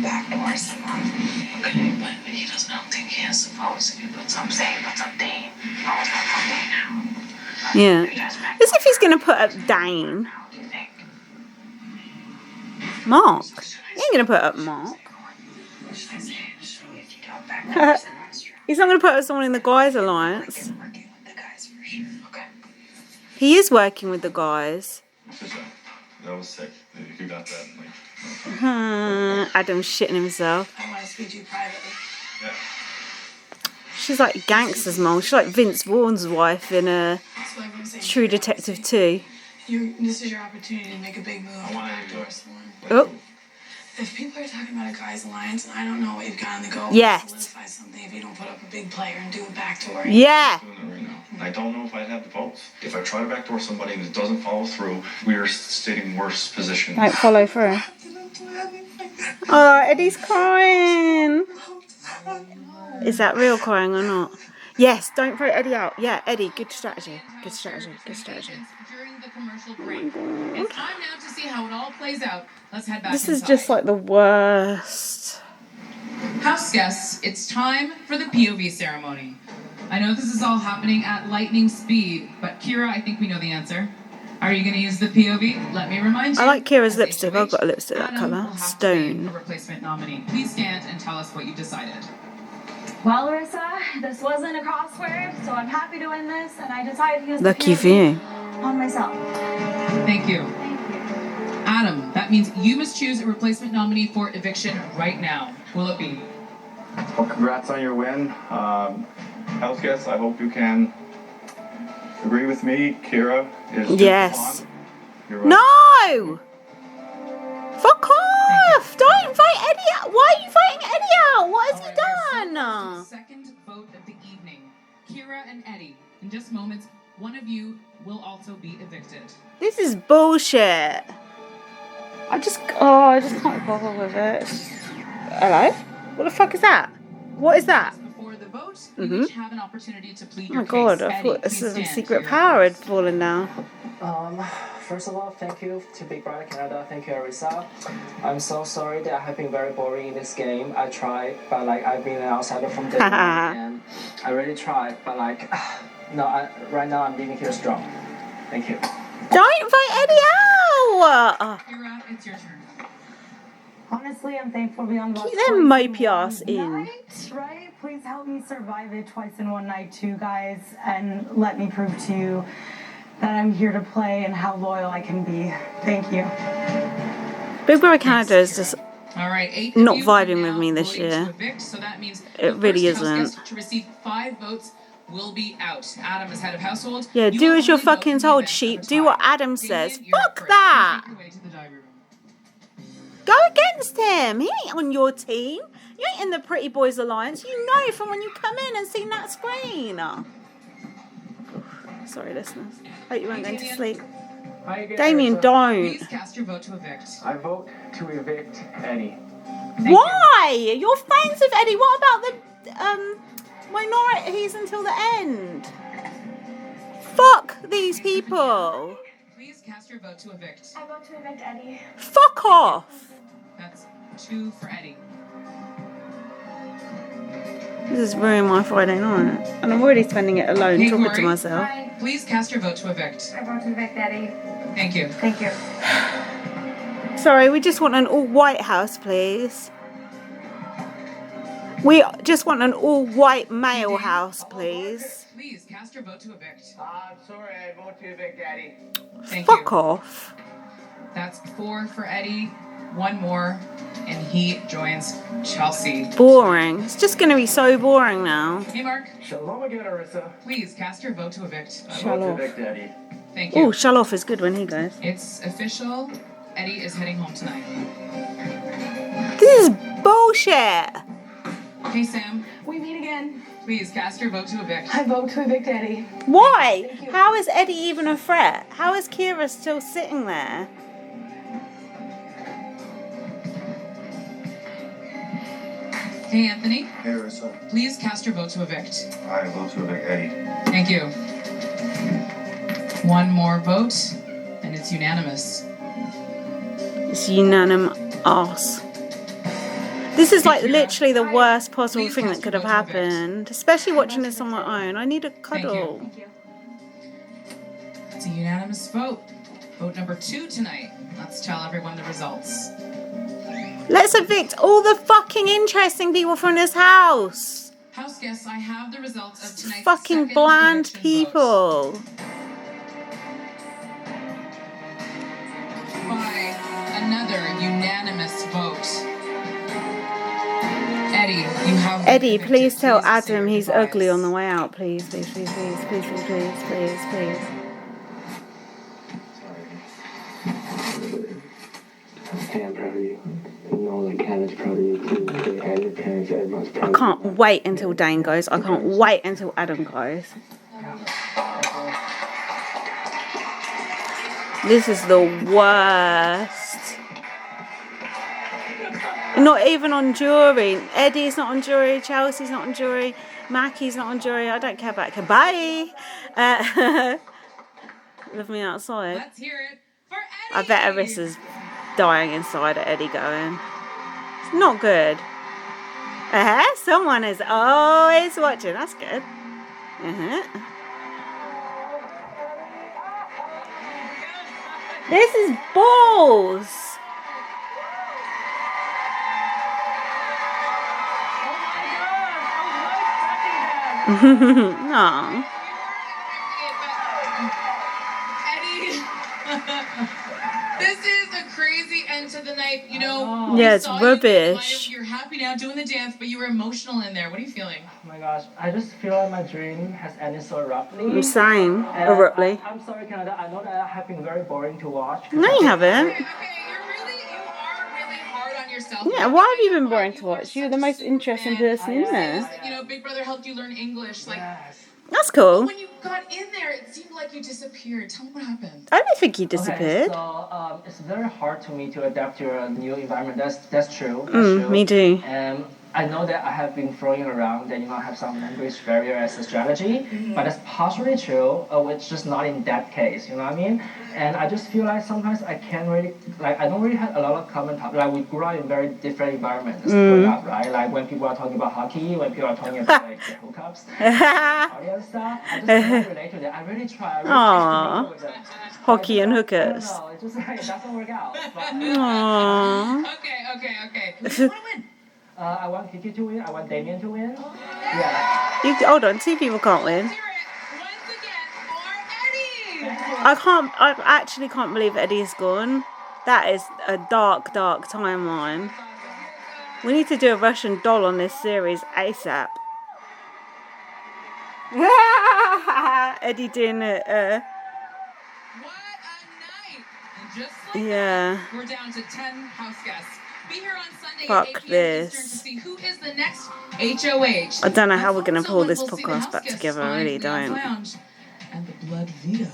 Backdoor someone. Okay, but he doesn't. I don't think he has the votes. If you put something, now. Yeah. As if he's going to put up Dane. Mark. He ain't going to put up Mark. He's not going to put up someone in the Guys Alliance. He is working with the guys. That was sick. You got that. Like, Adam's shitting himself. I want to speak to you privately. yeah. She's like gangster's mom. She's like Vince Vaughn's wife in That's what everyone's saying. True Detective 2. This is your opportunity to make a big move. I wanna Backdoor someone. Oh, If people are talking about a guy's alliance, and I don't know what you've got on the go, Yes. solidify something if you don't put up a big player and do a backdoor. yeah. Doing it right now. I don't know if I'd have the votes. If I try to backdoor somebody who doesn't follow through, we are stating worse position. Don't follow through. Oh, Eddie's crying. Is that real crying or not? Yes, don't throw Eddie out. Yeah, Eddie, good strategy. Good strategy. Good strategy. During the commercial break. It's time now to see how it all plays out. Let's head back This inside. is just like the worst. House guests, it's time for the POV ceremony. I know this is all happening at lightning speed, but Kira, I think we know the answer. Are you going to use the POV? Let me remind you. I like Kira's as lipstick. I've got a lipstick that Adam will colour. have to Stone. be a replacement nominee. Please stand and tell us what you decided. Well, Larissa, this wasn't a crossword, so I'm happy to win this, and I decided to use Lucky the for you. on myself. Thank you. Adam, that means you must choose a replacement nominee for eviction right now. Will it be? Well, congrats on your win. House guests, I hope you can agree with me. Kira is just Yes. on. You're right. No! Fuck off! Don't vote Eddie out! Why are you voting Eddie out? What has he done? Second vote of the evening. Kira and Eddie. In just moments, one of you will also be evicted. This is bullshit. I just can't bother with it. Hello? What the fuck is that? What is that? Before the vote, you each have an opportunity to plead Oh your my god, case. I Eddie, thought please some stand secret for power your had fallen down. First of all, thank you to Big Brother Canada. Thank you, Arisa. I'm so sorry that I have been very boring in this game. I tried, but like I've been an outsider from day one, and I really tried, but like, no, right now I'm leaving here strong. Thank you. Don't vote Eddie out! Kira, it's your turn. Honestly, I'm thankful beyond about Keep them mopey ass in. night, right? Please help me survive it twice in one night too, guys, and let me prove to you that I'm here to play and how loyal I can be. Thank you. Big Brother Canada is just All right, 8 not of you vibing are with now me this voting to year. evict, so that means It the really first house isn't. guest to receive 5 votes will be out. Adam is head of household. Yeah, You do will as you're only vote fucking in the told, event of sheep. a Do tie. what Adam Damien, says. you're up Fuck first. that! Please make your way to the diary room. Go against him. He ain't on your team. You ain't in the Pretty Boys Alliance. You know from when you come in and seen that screen. Sorry, listeners. Hope you weren't going to sleep. Hi again, Damien, Arisa. don't. Please cast your vote to evict. I vote to evict Eddie. Why? You're friends with Eddie. What about the minorities until the end? Fuck these people. Please cast your vote to evict. I vote to evict Eddie. Fuck off. That's 2 for Eddie. This is ruining my Friday night. And I'm already spending it alone Hey, talking to Corey. myself. Hi. Please cast your vote to evict. I vote to evict Eddie. Thank you. Thank you. Sorry, we just want an all-white house, please. We just want an all-white male house, please. Please cast your vote to evict. I'm sorry, I vote to evict Daddy. Thank Fuck you. off. That's 4 for Eddie. 1 more, and he joins Chelsea. Boring. It's just going to be so boring now. Hey, Mark. Shalom again, Arisa. Please cast your vote to evict. I Shut vote to off. evict Daddy. Thank you. Oh, Shaloff is good when he goes. It's official. Eddie is heading home tonight. This is bullshit. Hey, Sam. We meet again. Please cast your vote to evict. I vote to evict Eddie. Why? How is Eddie even a threat? How is Kira still sitting there? Hey, Anthony. Hey, Arisa. Please cast your vote to evict. I vote to evict Eddie. Thank you. 1 more vote, and it's unanimous. It's unanimous. This is like literally the worst possible thing that could have happened. Especially watching this on my own. I need a cuddle. Thank you. It's a unanimous vote. Vote number 2 tonight. Let's tell everyone the results. Let's evict all the fucking interesting people from this house. House guests, I have the results of tonight's Fucking second bland eviction people. vote. By another unanimous vote. Eddie, you have been Eddie, evicted. please tell Please say Adam your he's goodbyes. ugly on the way out. Please, please, please, please, please, please, please, please, please. Hey, I'm proud of you. You know that Canada's proud of you too. And your parents, everyone's proud I of you. can't wait until Dane goes. I can't wait until Adam goes. This is the worst. Not even on jury. Eddie's not on jury. Chelsea's not on jury. Mackie's not on jury. I don't care about her. Bye. Leave me outside. Let's hear it for I Eddie. bet Arissa's dying inside at Eddie going. It's not good. Someone is always watching. That's good. This is balls. No. Eddie, this is a crazy end to the night. You know, Yeah, we it's saw you rubbish. You're happy now doing the dance, but you were emotional in there. What are you feeling? Oh my gosh, I just feel like my dream has ended so abruptly. I'm saying And abruptly. I'm sorry, Canada. I know that I have been very boring to watch. No, you haven't. Okay, you are really hard on yourself. Yeah, why have you been boring to watch? You're the most interesting person in there. You know, Big Brother helped you learn English. Like, That's cool. when you got in there, it seemed like you disappeared. Tell me what happened. I don't think you disappeared. Okay, so it's very hard to me to adapt to a new environment. That's true. That's true. Me too. I know that I have been throwing around that I have some language barrier as a strategy, but that's partially true. It's just not in that case. You know what I mean? And I just feel like sometimes I can't really I don't really have a lot of common topics. Like we grew up in very different environments growing up, right? Like when people are talking about hockey, when people are talking about like the hookups, party and stuff. I just can't relate to that. I really try. I really try to with them. Hockey and hookers. I don't know. It just it doesn't work out. But, Aww. Okay. Who do you want to win? I want Kiki to win. I want Damien to win. Yeah. Hold on, 2 people can't win. I actually can't believe Eddie's gone. That is a dark timeline. We need to do a Russian doll on this series ASAP. Eddie doing it. What a night! And just like that, we're down to 10 house guests. Be here on Sunday at 8 p.m. Eastern to see who is the next HOH. I don't know how we're going to pull this podcast back together. I really don't. And the blood veto.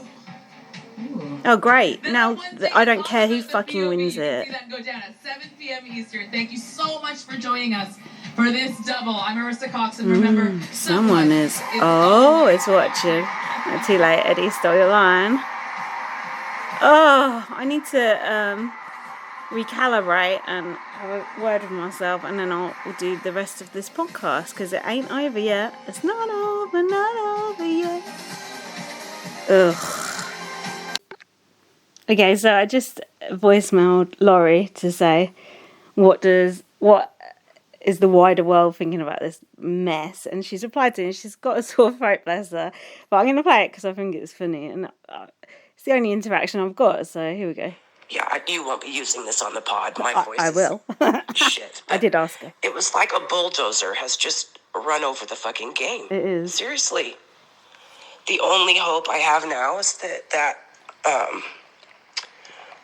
Oh, great. Now, I don't care who fucking wins it. See that go down at 7 p.m. Eastern. Thank you so much for joining us for this double. I'm Marissa Cox, and remember, someone is watching. Not too late, Eddie stole your line. Oh, I need to recalibrate and have a word with myself, and then I'll do the rest of this podcast, because it ain't over yet. It's not over yet. Ugh. Okay, so I just voicemailed Laurie to say, what is the wider world thinking about this mess? And she's replied to me, and she's got a sore throat, bless her. But I'm going to play it because I think it's funny, and it's the only interaction I've got, so here we go. Yeah, you won't be using this on the pod. My voice I will. Shit. I did ask her. It was like a bulldozer has just run over the fucking game. It is. Seriously. The only hope I have now is that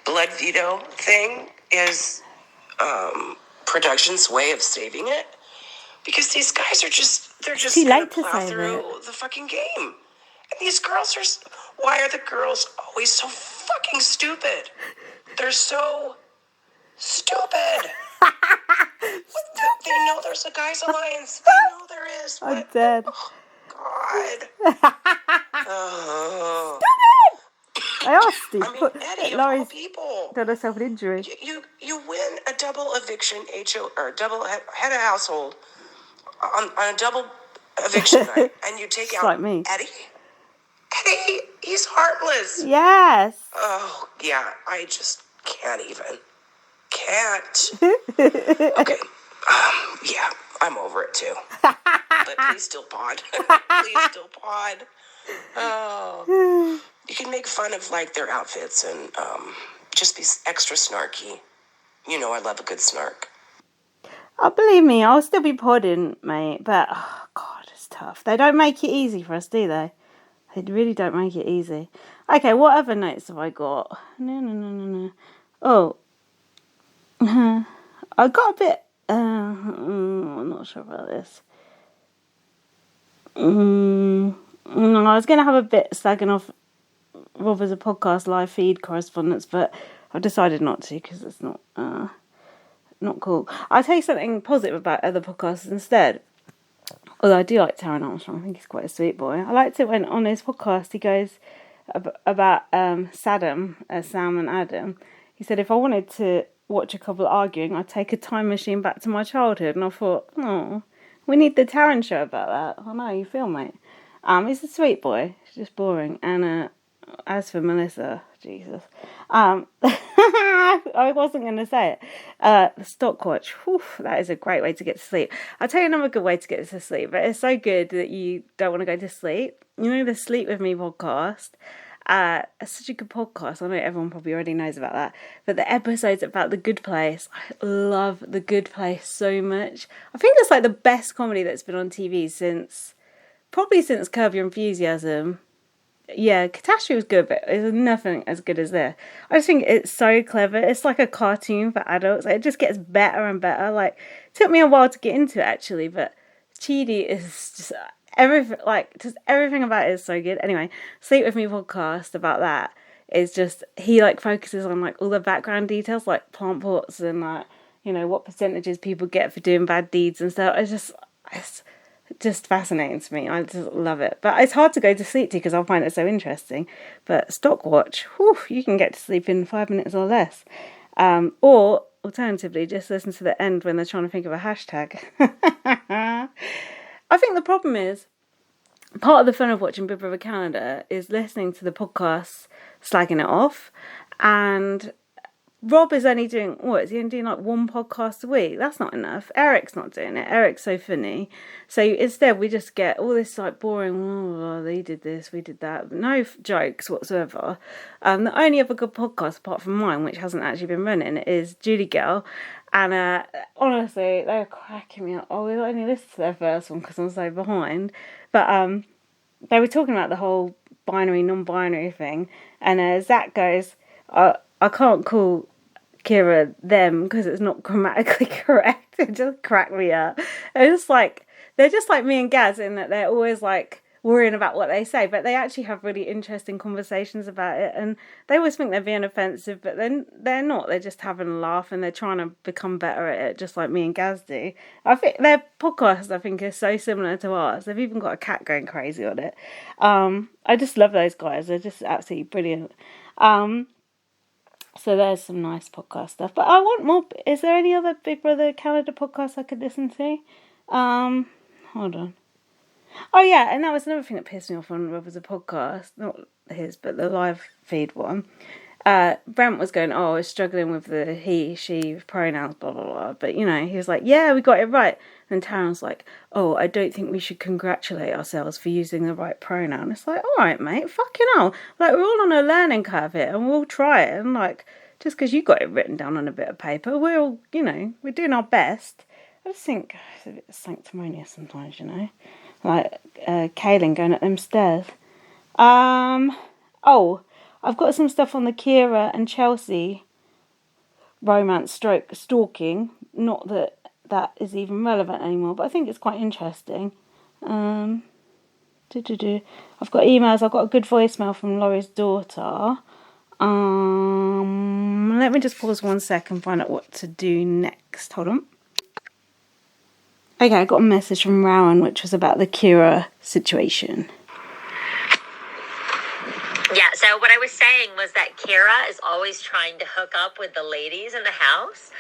blood veto thing is production's way of saving it, because these guys are just too late to plow save through it. the fucking game, and these girls are. Why are the girls always so fucking stupid? They're so stupid. They know there's a guys alliance. They know there is. I'm dead. Oh, God. Oh. I asked Steve. I mean, Eddie, of all people, done herself an injury. You win a double eviction or double head of household on a double eviction night, and you take out like me. Eddie. Eddie, he's heartless. Yes. Oh yeah, I just can't even. Okay. Yeah, I'm over it too. But please still pod. Please still pod. Oh. You can make fun of like their outfits and just be extra snarky. You know I love a good snark. Oh, believe me, I'll still be podding, mate. But oh God, it's tough. They don't make it easy for us, do they? They really don't make it easy. Okay, what other notes have I got? No. Oh, I got a bit. I'm not sure about this. I was going to have a bit slagging off Rob as a podcast live feed correspondence, but I've decided not to because it's not cool. I'll tell you something positive about other podcasts instead. Although I do like Taron Armstrong, I think he's quite a sweet boy. I liked it when on his podcast he goes about Sam and Adam. He said if I wanted to watch a couple arguing, I'd take a time machine back to my childhood. And I thought, oh, we need the Taron show about that. I know, you feel, mate. He's a sweet boy. He's just boring. And as for Melissa, Jesus. I wasn't going to say it. The stock watch. Whew, that is a great way to get to sleep. I'll tell you another good way to get to sleep. But it's so good that you don't want to go to sleep. You know, the Sleep With Me podcast. It's such a good podcast. I know everyone probably already knows about that. But the episodes about The Good Place. I love The Good Place so much. I think it's like the best comedy that's been on TV since Curb Your Enthusiasm. Yeah, Catastrophe was good, but there's nothing as good as this. I just think it's so clever. It's like a cartoon for adults. Like, it just gets better and better. Like, it took me a while to get into it, actually, but Chidi is just everything about it is so good. Anyway, Sleep With Me podcast about that is just, he like focuses on like all the background details, like plant pots and like, you know, what percentages people get for doing bad deeds and stuff. It's just fascinating to me. I just love it. But it's hard to go to sleep to because I find it so interesting. But Stockwatch, whew, you can get to sleep in 5 minutes or less. Or alternatively, just listen to the end when they're trying to think of a hashtag. I think the problem is, part of the fun of watching Big Brother Canada is listening to the podcasts slagging it off. And Rob is only doing, what, is he only doing like one podcast a week? That's not enough. Eric's not doing it. Eric's so funny. So instead we just get all this like boring, oh, they did this, we did that. No jokes whatsoever. The only other good podcast apart from mine, which hasn't actually been running, is Judy Girl. And honestly, they were cracking me up. Oh, we only listened to their first one because I'm so behind. But they were talking about the whole binary, non-binary thing. And Zach goes, I can't call Kira them because it's not grammatically correct. It just cracked me up. They're just like me and Gaz in that they're always like worrying about what they say, but they actually have really interesting conversations about it, and they always think they're being offensive, but then they're not. They're just having a laugh and they're trying to become better at it, just like me and Gaz do. I think their podcast, is so similar to ours. They've even got a cat going crazy on it. I just love those guys. They're just absolutely brilliant. So there's some nice podcast stuff. But I want more. Is there any other Big Brother Canada podcasts I could listen to? Hold on. Oh yeah, and that was another thing that pissed me off on Robert's podcast. Not his, but the live feed one. Brent was going, I was struggling with the he, she pronouns, blah, blah, blah. But, you know, he was like, yeah, we got it right. And Taryn's like, I don't think we should congratulate ourselves for using the right pronoun. It's like, all right, mate, fucking hell. Like, we're all on a learning curve here and we'll try it. And, like, just because you got it written down on a bit of paper, we're all, you know, we're doing our best. I just think it's a bit sanctimonious sometimes, you know. Like, Kaylin going up them stairs. I've got some stuff on the Kira and Chelsea romance stroke stalking. Not that that is even relevant anymore, but I think it's quite interesting. I've got emails. I've got a good voicemail from Laurie's daughter. Let me just pause 1 sec and find out what to do next. Hold on. Okay, I got a message from Rowan, which was about the Kira situation. Yeah, so what I was saying was that Kira is always trying to hook up with the ladies in the house.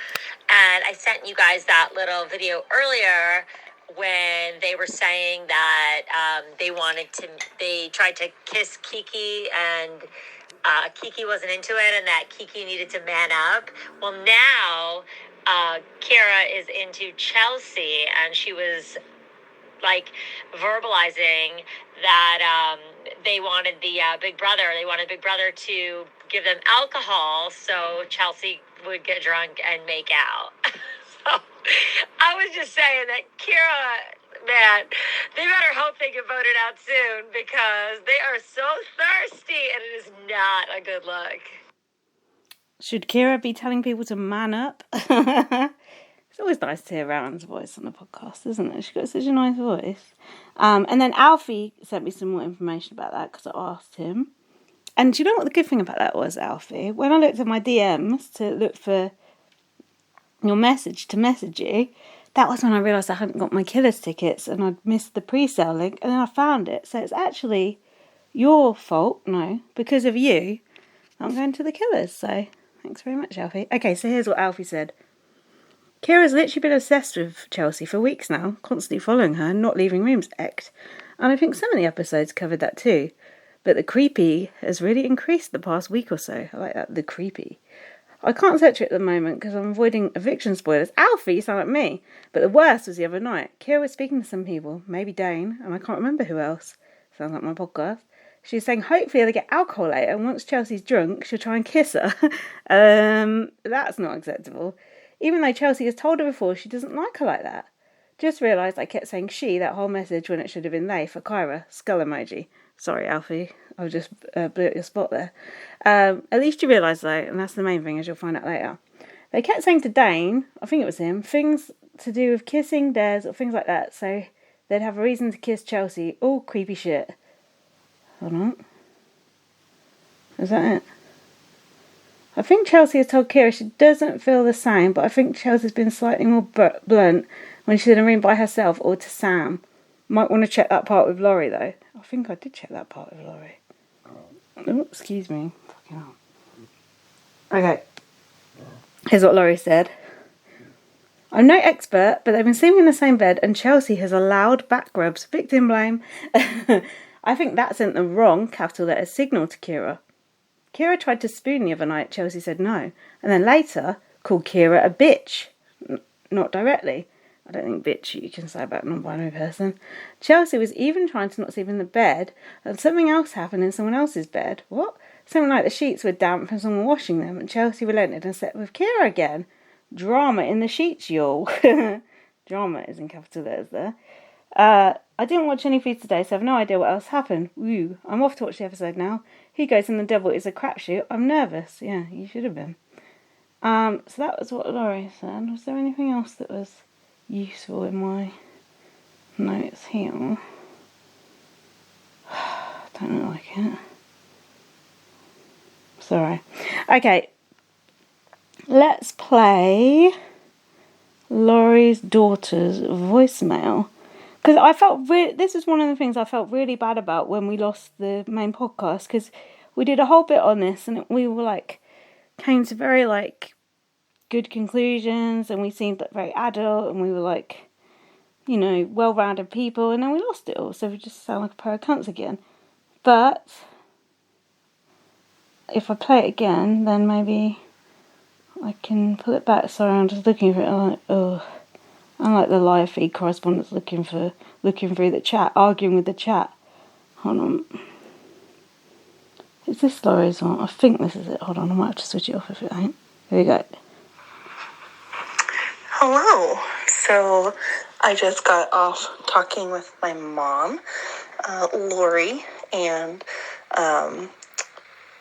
And I sent you guys that little video earlier when they were saying that they tried to kiss Kiki and Kiki wasn't into it and that Kiki needed to man up. Well, now Kira is into Chelsea and she was like verbalizing that they wanted Big Brother to give them alcohol so Chelsea would get drunk and make out. So I was just saying that Kira, man, they better hope they get voted out soon because they are so thirsty and it is not a good look. Should Kira be telling people to man up? It's always nice to hear Rowan's voice on the podcast, isn't it? She's got such a nice voice. And then Alfie sent me some more information about that because I asked him. And do you know what the good thing about that was, Alfie? When I looked at my DMs to look for your message to message you, that was when I realised I hadn't got my Killers tickets and I'd missed the pre-sale link and then I found it. So it's actually your fault, no, because of you, I'm going to the Killers. So thanks very much, Alfie. Okay, so here's what Alfie said. Kira's literally been obsessed with Chelsea for weeks now, constantly following her and not leaving rooms act. And I think some of the episodes covered that too. But the creepy has really increased the past week or so. I like that, the creepy. I can't search it at the moment because I'm avoiding eviction spoilers. Alfie, you sound like me. But the worst was the other night. Kira was speaking to some people, maybe Dane, and I can't remember who else. Sounds like my podcast. She was saying hopefully they'll get alcohol later and once Chelsea's drunk, she'll try and kiss her. That's not acceptable. Even though Chelsea has told her before she doesn't like her like that. Just realised I kept saying she that whole message when it should have been they for Kyra. Skull emoji. Sorry, Alfie. I just blew up your spot there. At least you realise though, and that's the main thing as you'll find out later. They kept saying to Dane, I think it was him, things to do with kissing, dares, or things like that. So they'd have a reason to kiss Chelsea. All creepy shit. Hold on. Is that it? I think Chelsea has told Kira she doesn't feel the same, but I think Chelsea's been slightly more blunt when she's in a room by herself or to Sam. Might want to check that part with Laurie, though. I think I did check that part with Laurie. Oh, excuse me. Fucking hell. Okay. Here's what Laurie said. I'm no expert, but they've been sleeping in the same bed and Chelsea has allowed back rubs. Victim blame. I think that sent the wrong capital letter signal to Kira. Kira tried to spoon the other night. Chelsea said no. And then later called Kira a bitch. Not directly. I don't think bitch you can say about a non-binary person. Chelsea was even trying to not sleep in the bed and something else happened in someone else's bed. What? Something like the sheets were damp from someone washing them and Chelsea relented and slept with Kira again. Drama in the sheets, y'all. Drama is in capital letters there. I didn't watch any feeds today, so I have no idea what else happened. Woo. I'm off to watch the episode now. He goes and the devil is a crapshoot. I'm nervous. Yeah, you should have been. So that was what Laurie said. Was there anything else that was useful in my notes here? Don't look like it. Sorry. Okay. Let's play Laurie's daughter's voicemail. Because I felt this is one of the things I felt really bad about when we lost the main podcast. Because we did a whole bit on this and we were like, came to very like good conclusions and we seemed like very adult and we were like, you know, well-rounded people. And then we lost it all. So we just sound like a pair of cunts again. But if I play it again, then maybe I can pull it back. Sorry, I'm just looking for it. I'm like the live feed correspondent looking through the chat, arguing with the chat. Hold on. Is this Laurie's one? I think this is it. Hold on, I might have to switch it off if it ain't. Here we go. Hello. So I just got off talking with my mom, Lori, and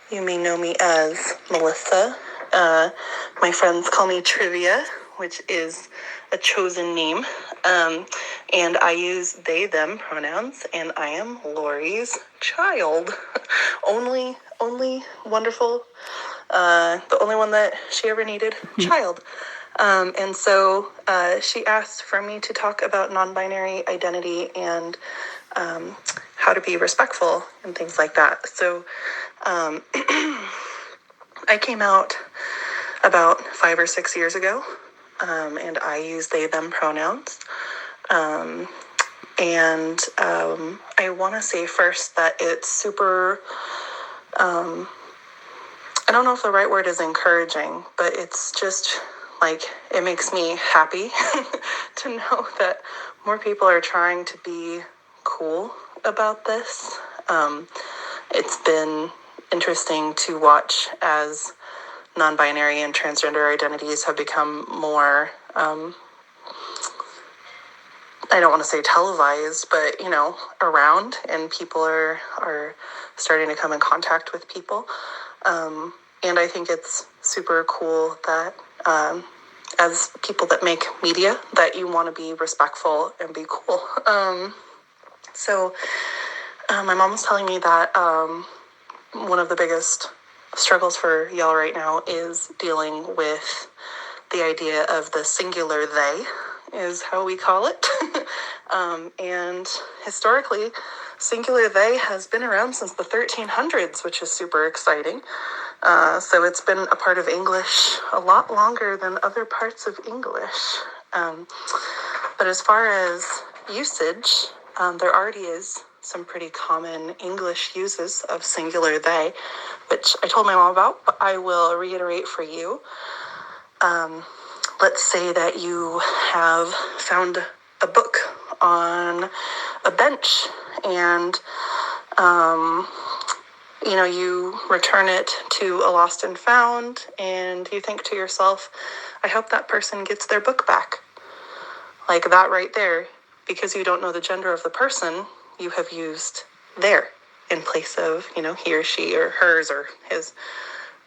you may know me as Melissa. My friends call me Trivia, which is a chosen name. And I use they, them pronouns, and I am Lori's child. only wonderful, the only one that she ever needed, child. And so she asked for me to talk about non-binary identity and how to be respectful and things like that. So I came out about 5 or 6 years ago, and I use they, them pronouns. And I want to say first that it's super, I don't know if the right word is encouraging, but it's just like, it makes me happy to know that more people are trying to be cool about this. It's been interesting to watch as non-binary and transgender identities have become more, I don't want to say televised, but, you know, around, and people are starting to come in contact with people. And I think it's super cool that as people that make media, that you want to be respectful and be cool. So my mom was telling me that one of the biggest struggles for y'all right now is dealing with the idea of the singular they, is how we call it. And historically, singular they has been around since the 1300s, which is super exciting. So it's been a part of English a lot longer than other parts of English. But as far as usage, there already is some pretty common English uses of singular they, which I told my mom about, but I will reiterate for you. Let's say that you have found a book on a bench and, you know, you return it to a lost and found and you think to yourself, I hope that person gets their book back. Like that right there, because you don't know the gender of the person, you have used their in place of, you know, he or she or hers or his.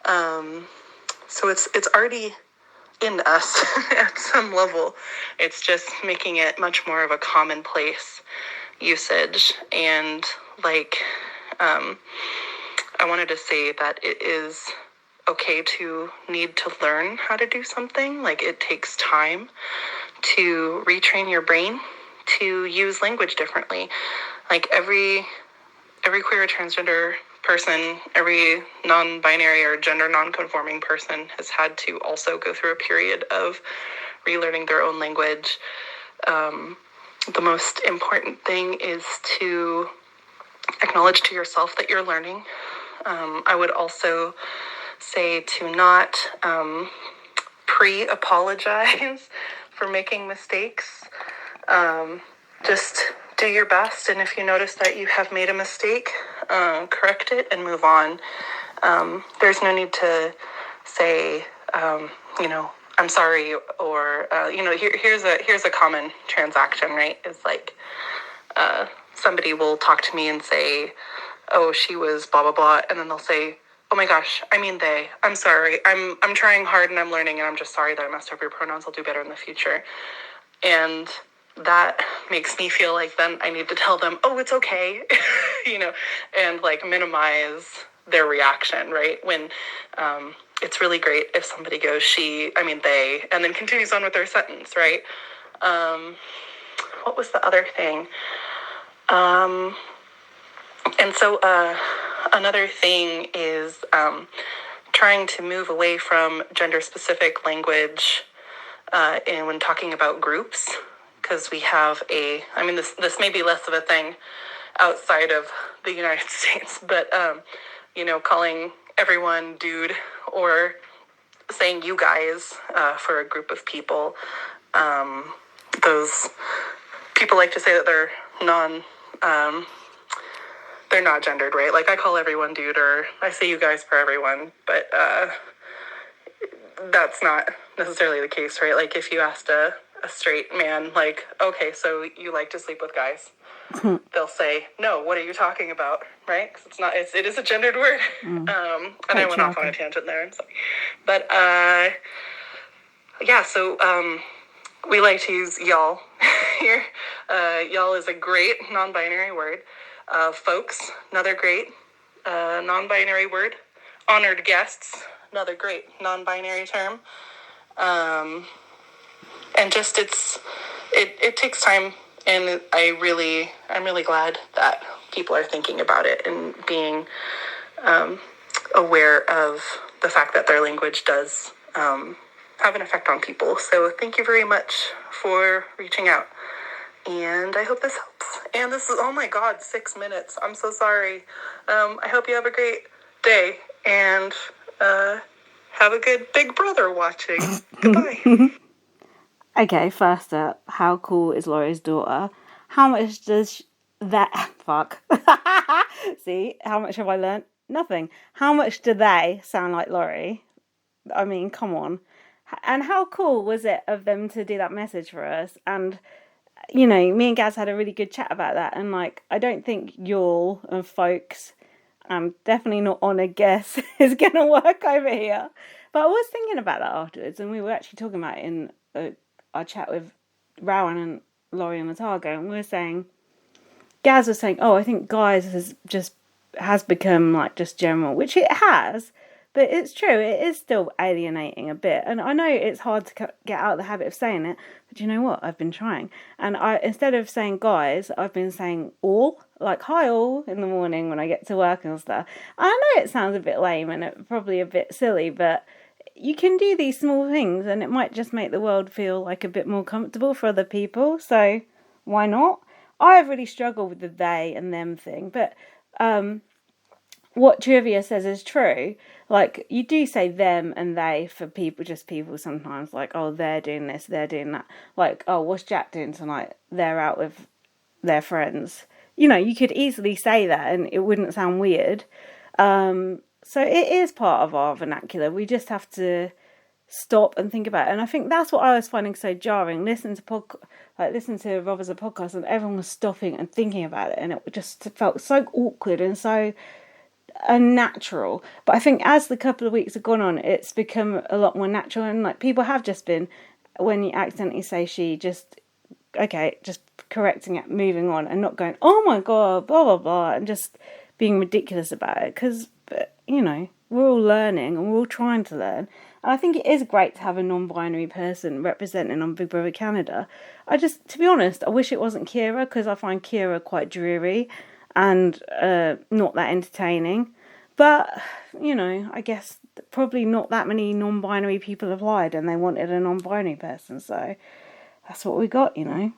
So it's already in us at some level. It's just making it much more of a commonplace usage. And like, I wanted to say that it is okay to need to learn how to do something. Like, it takes time to retrain your brain to use language differently. Like, every queer or transgender person, every non-binary or gender non-conforming person has had to also go through a period of relearning their own language. The most important thing is to acknowledge to yourself that you're learning. I would also say to not pre-apologize for making mistakes. Just do your best, and if you notice that you have made a mistake, correct it and move on. There's no need to say, I'm sorry, or here's a common transaction, right? It's like somebody will talk to me and say, oh, she was blah blah blah, and then they'll say, oh my gosh, I mean they. I'm sorry. I'm trying hard and I'm learning, and I'm just sorry that I messed up your pronouns. I'll do better in the future. And that makes me feel like then I need to tell them, oh, it's okay, and like minimize their reaction, right? When it's really great if somebody goes, she, I mean they, and then continues on with their sentence, right? What was the other thing? And so another thing is trying to move away from gender-specific language when talking about groups, because we have this may be less of a thing outside of the United States, but, calling everyone dude or saying you guys for a group of people. Those people like to say that they're not gendered, right? Like, I call everyone dude, or I say you guys for everyone, but that's not necessarily the case, right? Like, if you asked a straight man, like, okay, so you like to sleep with guys, they'll say, no, what are you talking about, right? Because it is a gendered word. And I went off on a tangent there, I'm sorry. But, so we like to use y'all here. Y'all is a great non-binary word. Folks, another great non-binary word. Honored guests, another great non-binary term. And just it takes time, and I'm really glad that people are thinking about it and being aware of the fact that their language does have an effect on people. So thank you very much for reaching out, and I hope this helps. And this is, oh my God, 6 minutes. I'm so sorry. I hope you have a great day, and have a good Big Brother watching. Goodbye. Okay, first up, how cool is Laurie's daughter? How much does fuck. See, how much have I learnt? Nothing. How much do they sound like Laurie? I mean, come on. And how cool was it of them to do that message for us? And, me and Gaz had a really good chat about that. And, I don't think y'all and folks, definitely not on a guess, is going to work over here. But I was thinking about that afterwards, and we were actually talking about it in our chat with Rowan and Laurie and Latago, and we were saying, Gaz was saying, oh, I think guys has become just general, which it has, but it's true, it is still alienating a bit, and I know it's hard to get out of the habit of saying it, but you know what, I've been trying, and instead of saying guys, I've been saying all, like hi all, in the morning when I get to work and stuff. I know it sounds a bit lame and probably a bit silly, but you can do these small things, and it might just make the world feel a bit more comfortable for other people, so why not? I've really struggled with the they and them thing, but what Trivia says is true. You do say them and they for people, just people sometimes, oh, they're doing this, they're doing that. Oh, what's Jack doing tonight? They're out with their friends. You could easily say that and it wouldn't sound weird. So it is part of our vernacular. We just have to stop and think about it. And I think that's what I was finding so jarring. Listen to Rob as a podcast, and everyone was stopping and thinking about it, and it just felt so awkward and so unnatural. But I think as the couple of weeks have gone on, it's become a lot more natural, and people have just been, when you accidentally say she, just correcting it, moving on, and not going, oh my God, blah blah blah, and just being ridiculous about it, because we're all learning and we're all trying to learn. And I think it is great to have a non-binary person representing on Big Brother Canada. To be honest, I wish it wasn't Kira, because I find Kira quite dreary and not that entertaining. But, you know, I guess probably not that many non-binary people applied and they wanted a non-binary person. So that's what we got, you know.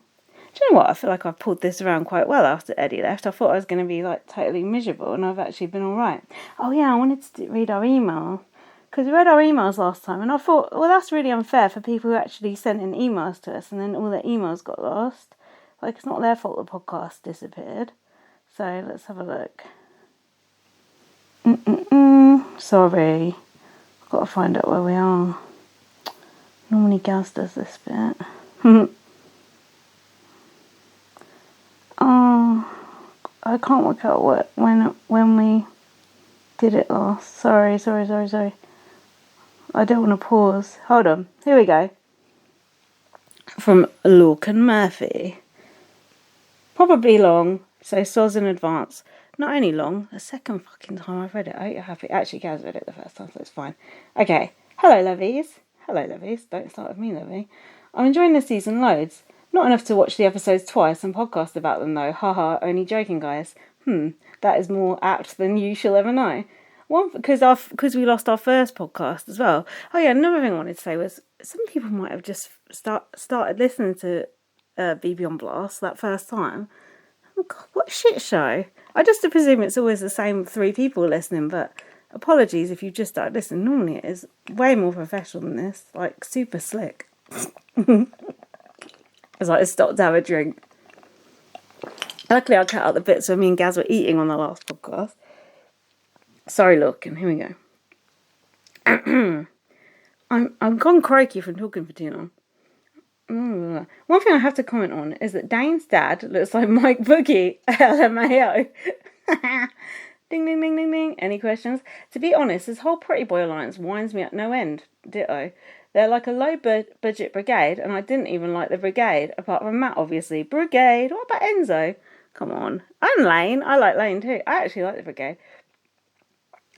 Do you know what? I feel like I've pulled this around quite well after Eddie left. I thought I was going to be like totally miserable, and I've actually been all right. Oh yeah, I wanted to read our email, because we read our emails last time, and I thought, well, that's really unfair for people who actually sent in emails to us, and then all their emails got lost. Like, it's not their fault the podcast disappeared. So let's have a look. Sorry, I've got to find out where we are. Normally Gaz does this bit. Oh, I can't work out when we did it last. Sorry. I don't want to pause. Hold on. Here we go. From Lorcan Murphy. Probably long, so soz in advance. Not only long, the second fucking time I've read it. I hope you're happy. Actually, Gaz read it the first time, so it's fine. Okay. Hello, lovies. Don't start with me, lovey. I'm enjoying this season loads. Not enough to watch the episodes twice and podcast about them though. Haha, only joking, guys. That is more apt than you shall ever know. One, because we lost our first podcast as well. Oh yeah, another thing I wanted to say was some people might have just started listening to BB on Blast that first time. Oh God, what a shit show. I just presume it's always the same 3 people listening, but apologies if you just started listening. Normally it is way more professional than this, like super slick. As I stopped to have a drink. Luckily, I cut out the bits where me and Gaz were eating on the last podcast. Sorry, look, and here we go. I'm gone croaky from talking for too long. One thing I have to comment on is that Dane's dad looks like Mike Boogie, LMAO. Ding, ding, ding, ding, ding. Any questions? To be honest, this whole Pretty Boy alliance winds me up no end. Ditto. They're like a low-budget brigade, and I didn't even like the brigade, apart from Matt, obviously. Brigade? What about Enzo? Come on. And Lane. I like Lane too. I actually like the brigade.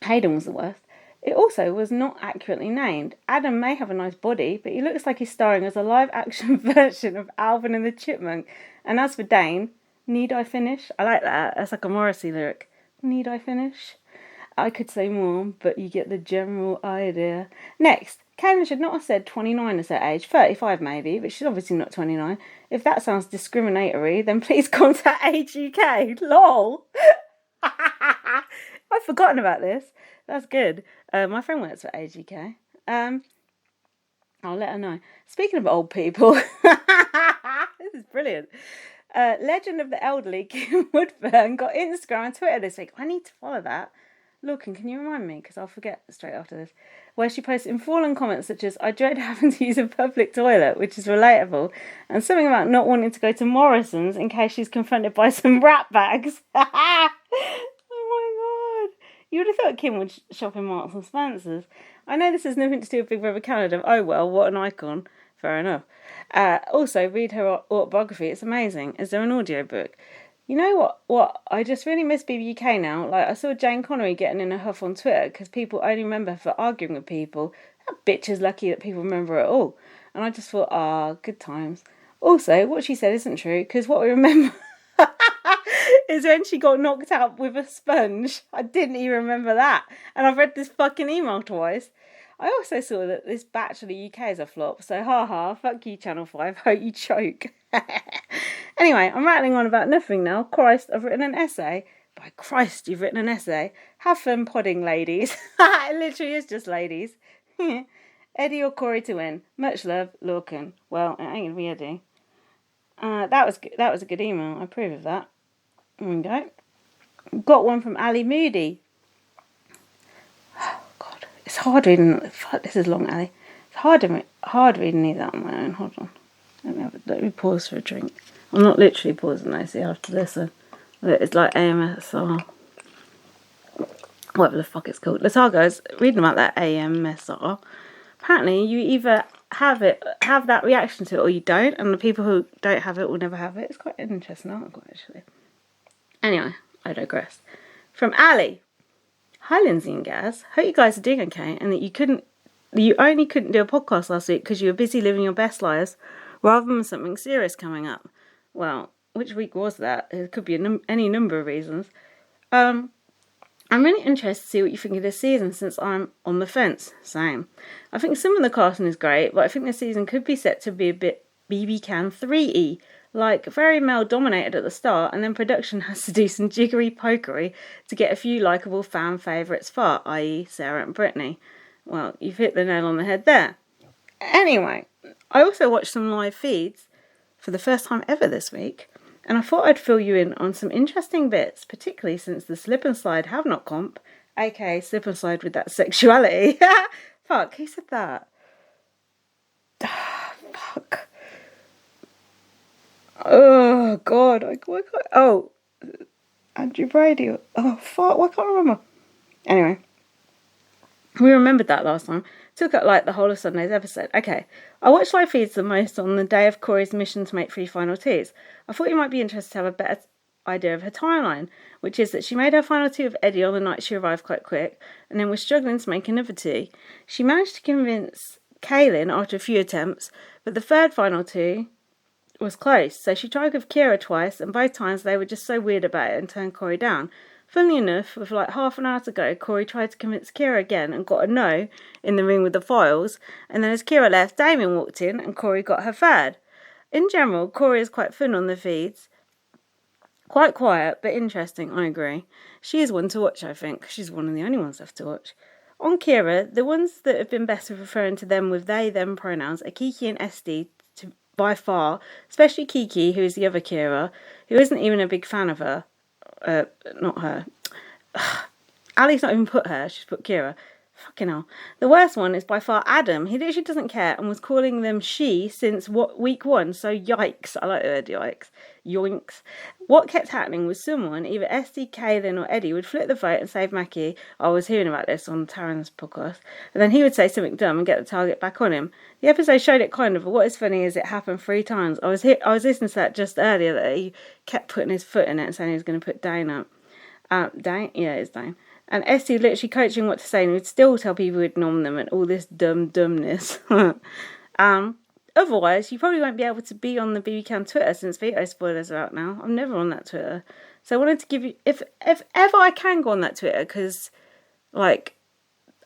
Hayden was the worst. It also was not accurately named. Adam may have a nice body, but he looks like he's starring as a live-action version of Alvin and the Chipmunk. And as for Dane, need I finish? I like that. That's like a Morrissey lyric. Need I finish? I could say more, but you get the general idea. Next, Kayla should not have said 29 as her age, 35 maybe, but she's obviously not 29. If that sounds discriminatory, then please contact Age UK. LOL! I've forgotten about this. That's good. My friend works for Age UK. I'll let her know. Speaking of old people, this is brilliant. Legend of the Elderly, Kim Woodburn, got Instagram and Twitter this week. I need to follow that. Look, and can you remind me? Because I'll forget straight after this. Where she posted enthralling comments such as, I dread having to use a public toilet, which is relatable, and something about not wanting to go to Morrison's in case she's confronted by some rat bags. Oh my God. You would have thought Kim would shop in Marks and Spencer's. I know this has nothing to do with Big Brother Canada. Oh well, what an icon. Fair enough. Also, read her autobiography. It's amazing. Is there an audiobook? You know what? I just really miss BBUK now. Like, I saw Jane Connery getting in a huff on Twitter because people only remember her for arguing with people. That bitch is lucky that people remember her at all. And I just thought, good times. Also, what she said isn't true, because what we remember is when she got knocked out with a sponge. I didn't even remember that. And I've read this fucking email twice. I also saw that this Bachelor UK is a flop, so haha, fuck you Channel 5, hope you choke. Anyway, I'm rattling on about nothing now. Christ, I've written an essay. By Christ, you've written an essay. Have fun podding, ladies. It literally is just ladies. Eddie or Corey to win. Much love, Lorcan. Well, it ain't gonna be Eddie. That was a good email. I approve of that. There we go. Got one from Ali Moody. It's hard reading. Fuck, this is long, Ali. It's hard reading these out on my own. Hold on. Let me pause for a drink. I'm not literally pausing though, so you have to listen. It's like AMSR. Whatever the fuck it's called. Latago's reading about that AMSR. Apparently, you either have that reaction to it or you don't, and the people who don't have it will never have it. It's quite an interesting article, actually. Anyway, I digress. From Ali. Hi, Lynsey and Gaz. Hope you guys are doing okay, and that you only couldn't do a podcast last week because you were busy living your best lives rather than something serious coming up. Well, which week was that? It could be any number of reasons. I'm really interested to see what you think of this season since I'm on the fence. Same. I think some of the casting is great, but I think this season could be set to be a bit BB Can 3E. Like, very male-dominated at the start, and then production has to do some jiggery-pokery to get a few likeable fan favourites far, i.e. Sarah and Brittany. Well, you've hit the nail on the head there. Anyway, I also watched some live feeds for the first time ever this week, and I thought I'd fill you in on some interesting bits, particularly since the Slip and Slide Have Not comp, aka Slip and Slide with that sexuality. Fuck, who said that? Fuck. Oh, God. Oh, Andrew Brady. Oh, fuck. Why can't I remember? Anyway. We remembered that last time. Took up like the whole of Sunday's episode. Okay. I watched live feeds the most on the day of Corey's mission to make 3 final 2s. I thought you might be interested to have a better idea of her timeline, which is that she made her final 2 of Eddie on the night she arrived quite quick, and then was struggling to make another 2. She managed to convince Kaylin after a few attempts, but the third final 2 was close, so she tried with Kira twice, and both times they were just so weird about it and turned Corey down. Funnily enough, with like half an hour to go, Corey tried to convince Kira again and got a no in the room with the files, and then as Kira left, Damien walked in and Corey got her third. In general, Corey is quite fun on the feeds. Quite quiet, but interesting, I agree. She is one to watch, I think. She's one of the only ones left to watch. On Kira, the ones that have been best with referring to them with they, them pronouns are Kiki and Esty, by far, especially Kiki, who is the other Kira, who isn't even a big fan of her. Not her. Ali's not even put her, she's put Kira. Fucking hell. The worst one is by far Adam. He literally doesn't care and was calling them she since week 1, so yikes. I like the word yikes. Yoinks. What kept happening was someone, either Esty, Kaylin or Eddie, would flip the vote and save Mackie. I was hearing about this on Taryn's podcast. And then he would say something dumb and get the target back on him. The episode showed it kind of, but what is funny is it happened 3 times. I was listening to that just earlier that he kept putting his foot in it and saying he was going to put Dane up. Dane? Yeah, it's Dane. And Esty literally coaching what to say, and he would still tell people he'd nom them and all this dumbness. Otherwise, you probably won't be able to be on the BB Can Twitter since veto spoilers are out now. I'm never on that Twitter. So I wanted to give you, if ever I can go on that Twitter, because, like,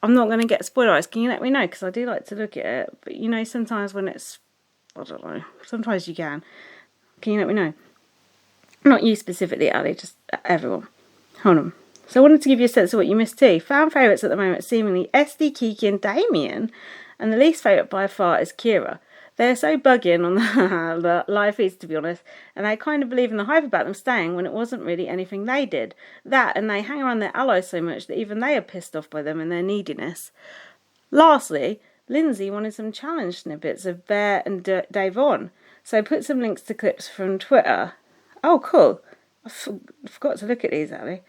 I'm not going to get spoilerized, can you let me know? Because I do like to look at it. But, you know, sometimes when it's, I don't know, sometimes you can. Can you let me know? Not you specifically, Ali, just everyone. Hold on. So I wanted to give you a sense of what you missed too. Fan favourites at the moment seemingly Esty, Kiki and Damien. And the least favourite by far is Kira. They're so bugging on the live feeds, to be honest. And I kind of believe in the hype about them staying when it wasn't really anything they did. That, and they hang around their allies so much that even they are pissed off by them and their neediness. Lastly, Lynsey wanted some challenge snippets of Bear and Davon. So I put some links to clips from Twitter. Oh, cool. I forgot to look at these, Ali.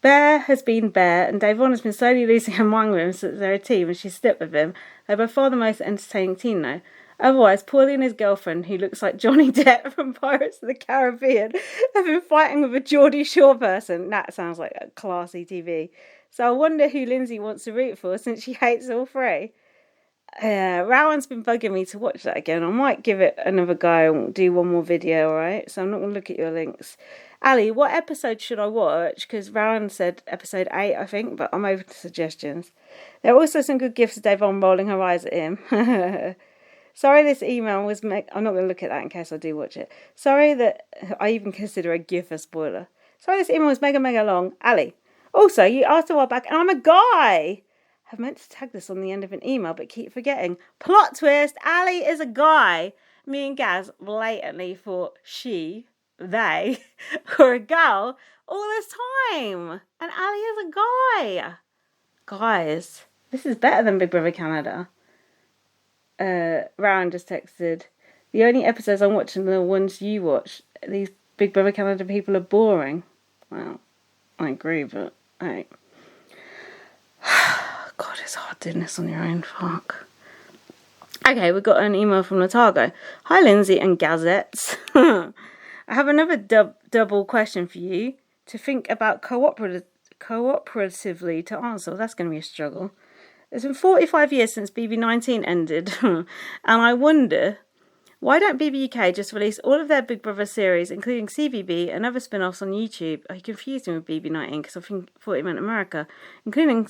Bear has been Bear, and Davon has been slowly losing her mind with him since they're a team, and she's stuck with him. They're by far the most entertaining team, though. Otherwise, Paulie and his girlfriend, who looks like Johnny Depp from Pirates of the Caribbean, have been fighting with a Geordie Shore person. That sounds like a classy TV. So I wonder who Lynsey wants to root for, since she hates all 3. Rowan's been bugging me to watch that again. I might give it another go and do one more video, alright? So I'm not going to look at your links. Ali, what episode should I watch? Because Rowan said episode 8, I think, but I'm open to suggestions. There are also some good gifs of Davon rolling her eyes at him. Sorry this email was... I'm not going to look at that in case I do watch it. Sorry that I even consider a gif a spoiler. Sorry this email was mega long. Ali, also, you asked a while back, and I'm a guy! I've meant to tag this on the end of an email, but keep forgetting. Plot twist, Ali is a guy. Me and Gaz blatantly thought they were a girl all this time. And Ali is a guy. Guys, this is better than Big Brother Canada. Rowan just texted, the only episodes I'm watching are the ones you watch. These Big Brother Canada people are boring. Well, I agree, but hey. God, it's hard doing this on your own. Fuck. Okay, we got an email from Latago. Hi, Lynsey and Gazettes. I have another double question for you to think about cooperatively to answer. That's going to be a struggle. It's been 45 years since BB19 ended, and I wonder, why don't BB UK just release all of their Big Brother series, including CBB and other spin-offs on YouTube? I confused me with BB19 because I thought it meant America. Including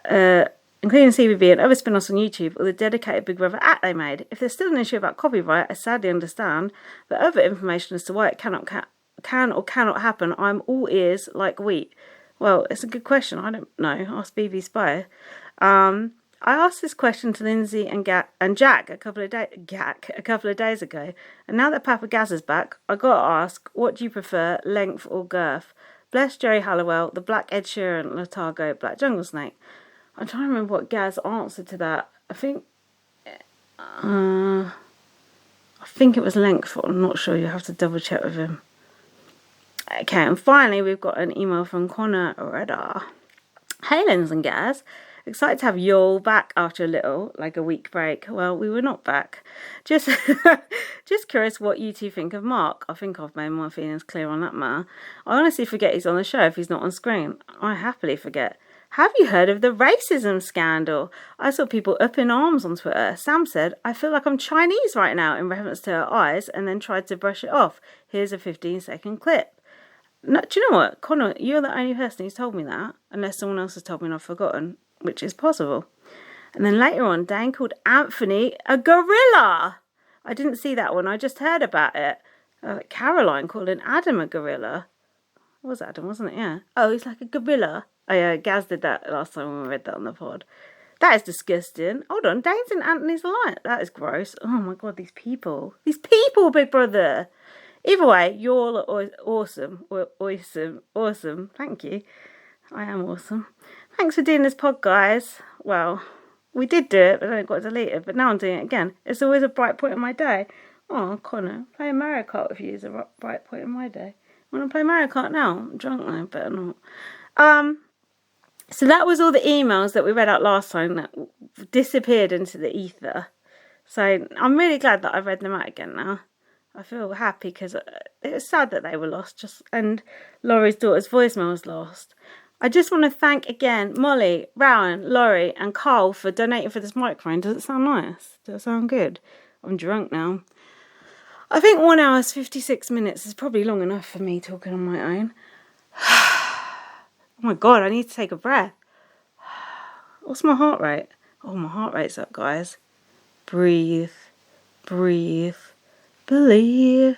CBB and other spin-offs on YouTube, or the dedicated Big Brother app they made. If there's still an issue about copyright, I sadly understand, but other information as to why it can or cannot happen, I'm all ears like wheat. Well, it's a good question. I don't know. Ask BB Spy. I asked this question to Lynsey and Jack a couple of days ago, and now that Papa Gaz is back, I got to ask, what do you prefer, length or girth? Bless Jerry Halliwell, the Black Ed Sheeran, Latago, Black Jungle Snake. I'm trying to remember what Gaz answered to that. I think it was length, but I'm not sure. You have to double check with him. Okay, and finally we've got an email from Connor Redder. Hey, Lynsey and Gaz. Excited to have you all back after a week break. Well, we were not back. Just curious what you two think of Mark. I think I've made my feelings clear on that matter. I honestly forget he's on the show if he's not on screen. I happily forget. Have you heard of the racism scandal? I saw people up in arms on Twitter. Sam said, I feel like I'm Chinese right now, in reference to her eyes, and then tried to brush it off. Here's a 15-second clip. No, do you know what, Connor, you're the only person who's told me that, unless someone else has told me and I've forgotten, which is possible. And then later on, Dan called Anthony a gorilla. I didn't see that one, I just heard about it. Caroline calling Adam a gorilla. It was Adam, wasn't it? Yeah. Oh, he's like a gorilla. Oh yeah, Gaz did that last time when we read that on the pod. That is disgusting. Hold on, Dane's and Anthony's alike. That is gross. Oh my god, these people, Big Brother. Either way, you're all awesome. Awesome. Thank you. I am awesome. Thanks for doing this pod, guys. Well, we did do it, but then it got deleted. But now I'm doing it again. It's always a bright point in my day. Oh, Connor, playing Mario Kart with you is a bright point in my day. Want to play Mario Kart now? I'm drunk now, better not. So that was all the emails that we read out last time that disappeared into the ether. So I'm really glad that I've read them out again now. I feel happy because it was sad that they were lost, and Laurie's daughter's voicemail was lost. I just want to thank again Molly, Rowan, Laurie and Carl for donating for this microphone. Does it sound nice? Does it sound good? I'm drunk now. I think 1 hour 56 minutes is probably long enough for me talking on my own. Oh my god, I need to take a breath. What's my heart rate? Oh, my heart rate's up, guys. Breathe. Believe. I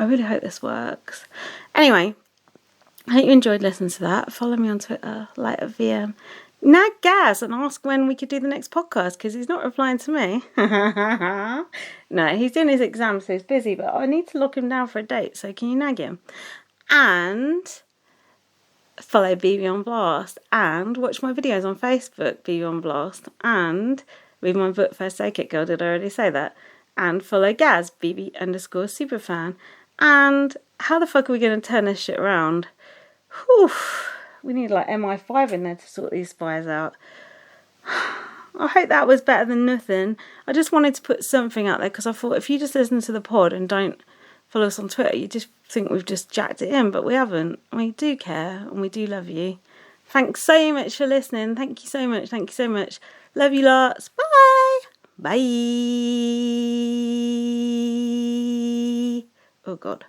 really hope this works. Anyway, I hope you enjoyed listening to that. Follow me on Twitter, LightUpVM. Nag Gaz and ask when we could do the next podcast, because he's not replying to me. No, he's doing his exam, so he's busy, but I need to lock him down for a date, so can you nag him? And follow BB on Blast, and watch my videos on Facebook, BB on Blast, and read my book, First Aid Kit Girl. Did I already say that? And follow Gaz, BB_superfan. And how the fuck are we going to turn this shit around? Whew. We need like MI5 in there to sort these spies out. I hope that was better than nothing. I just wanted to put something out there because I thought if you just listen to the pod and don't follow us on Twitter, you just think we've just jacked it in, but we haven't. We do care and we do love you. Thanks so much for listening. Thank you so much. Love you lots. Bye. Bye. Oh God.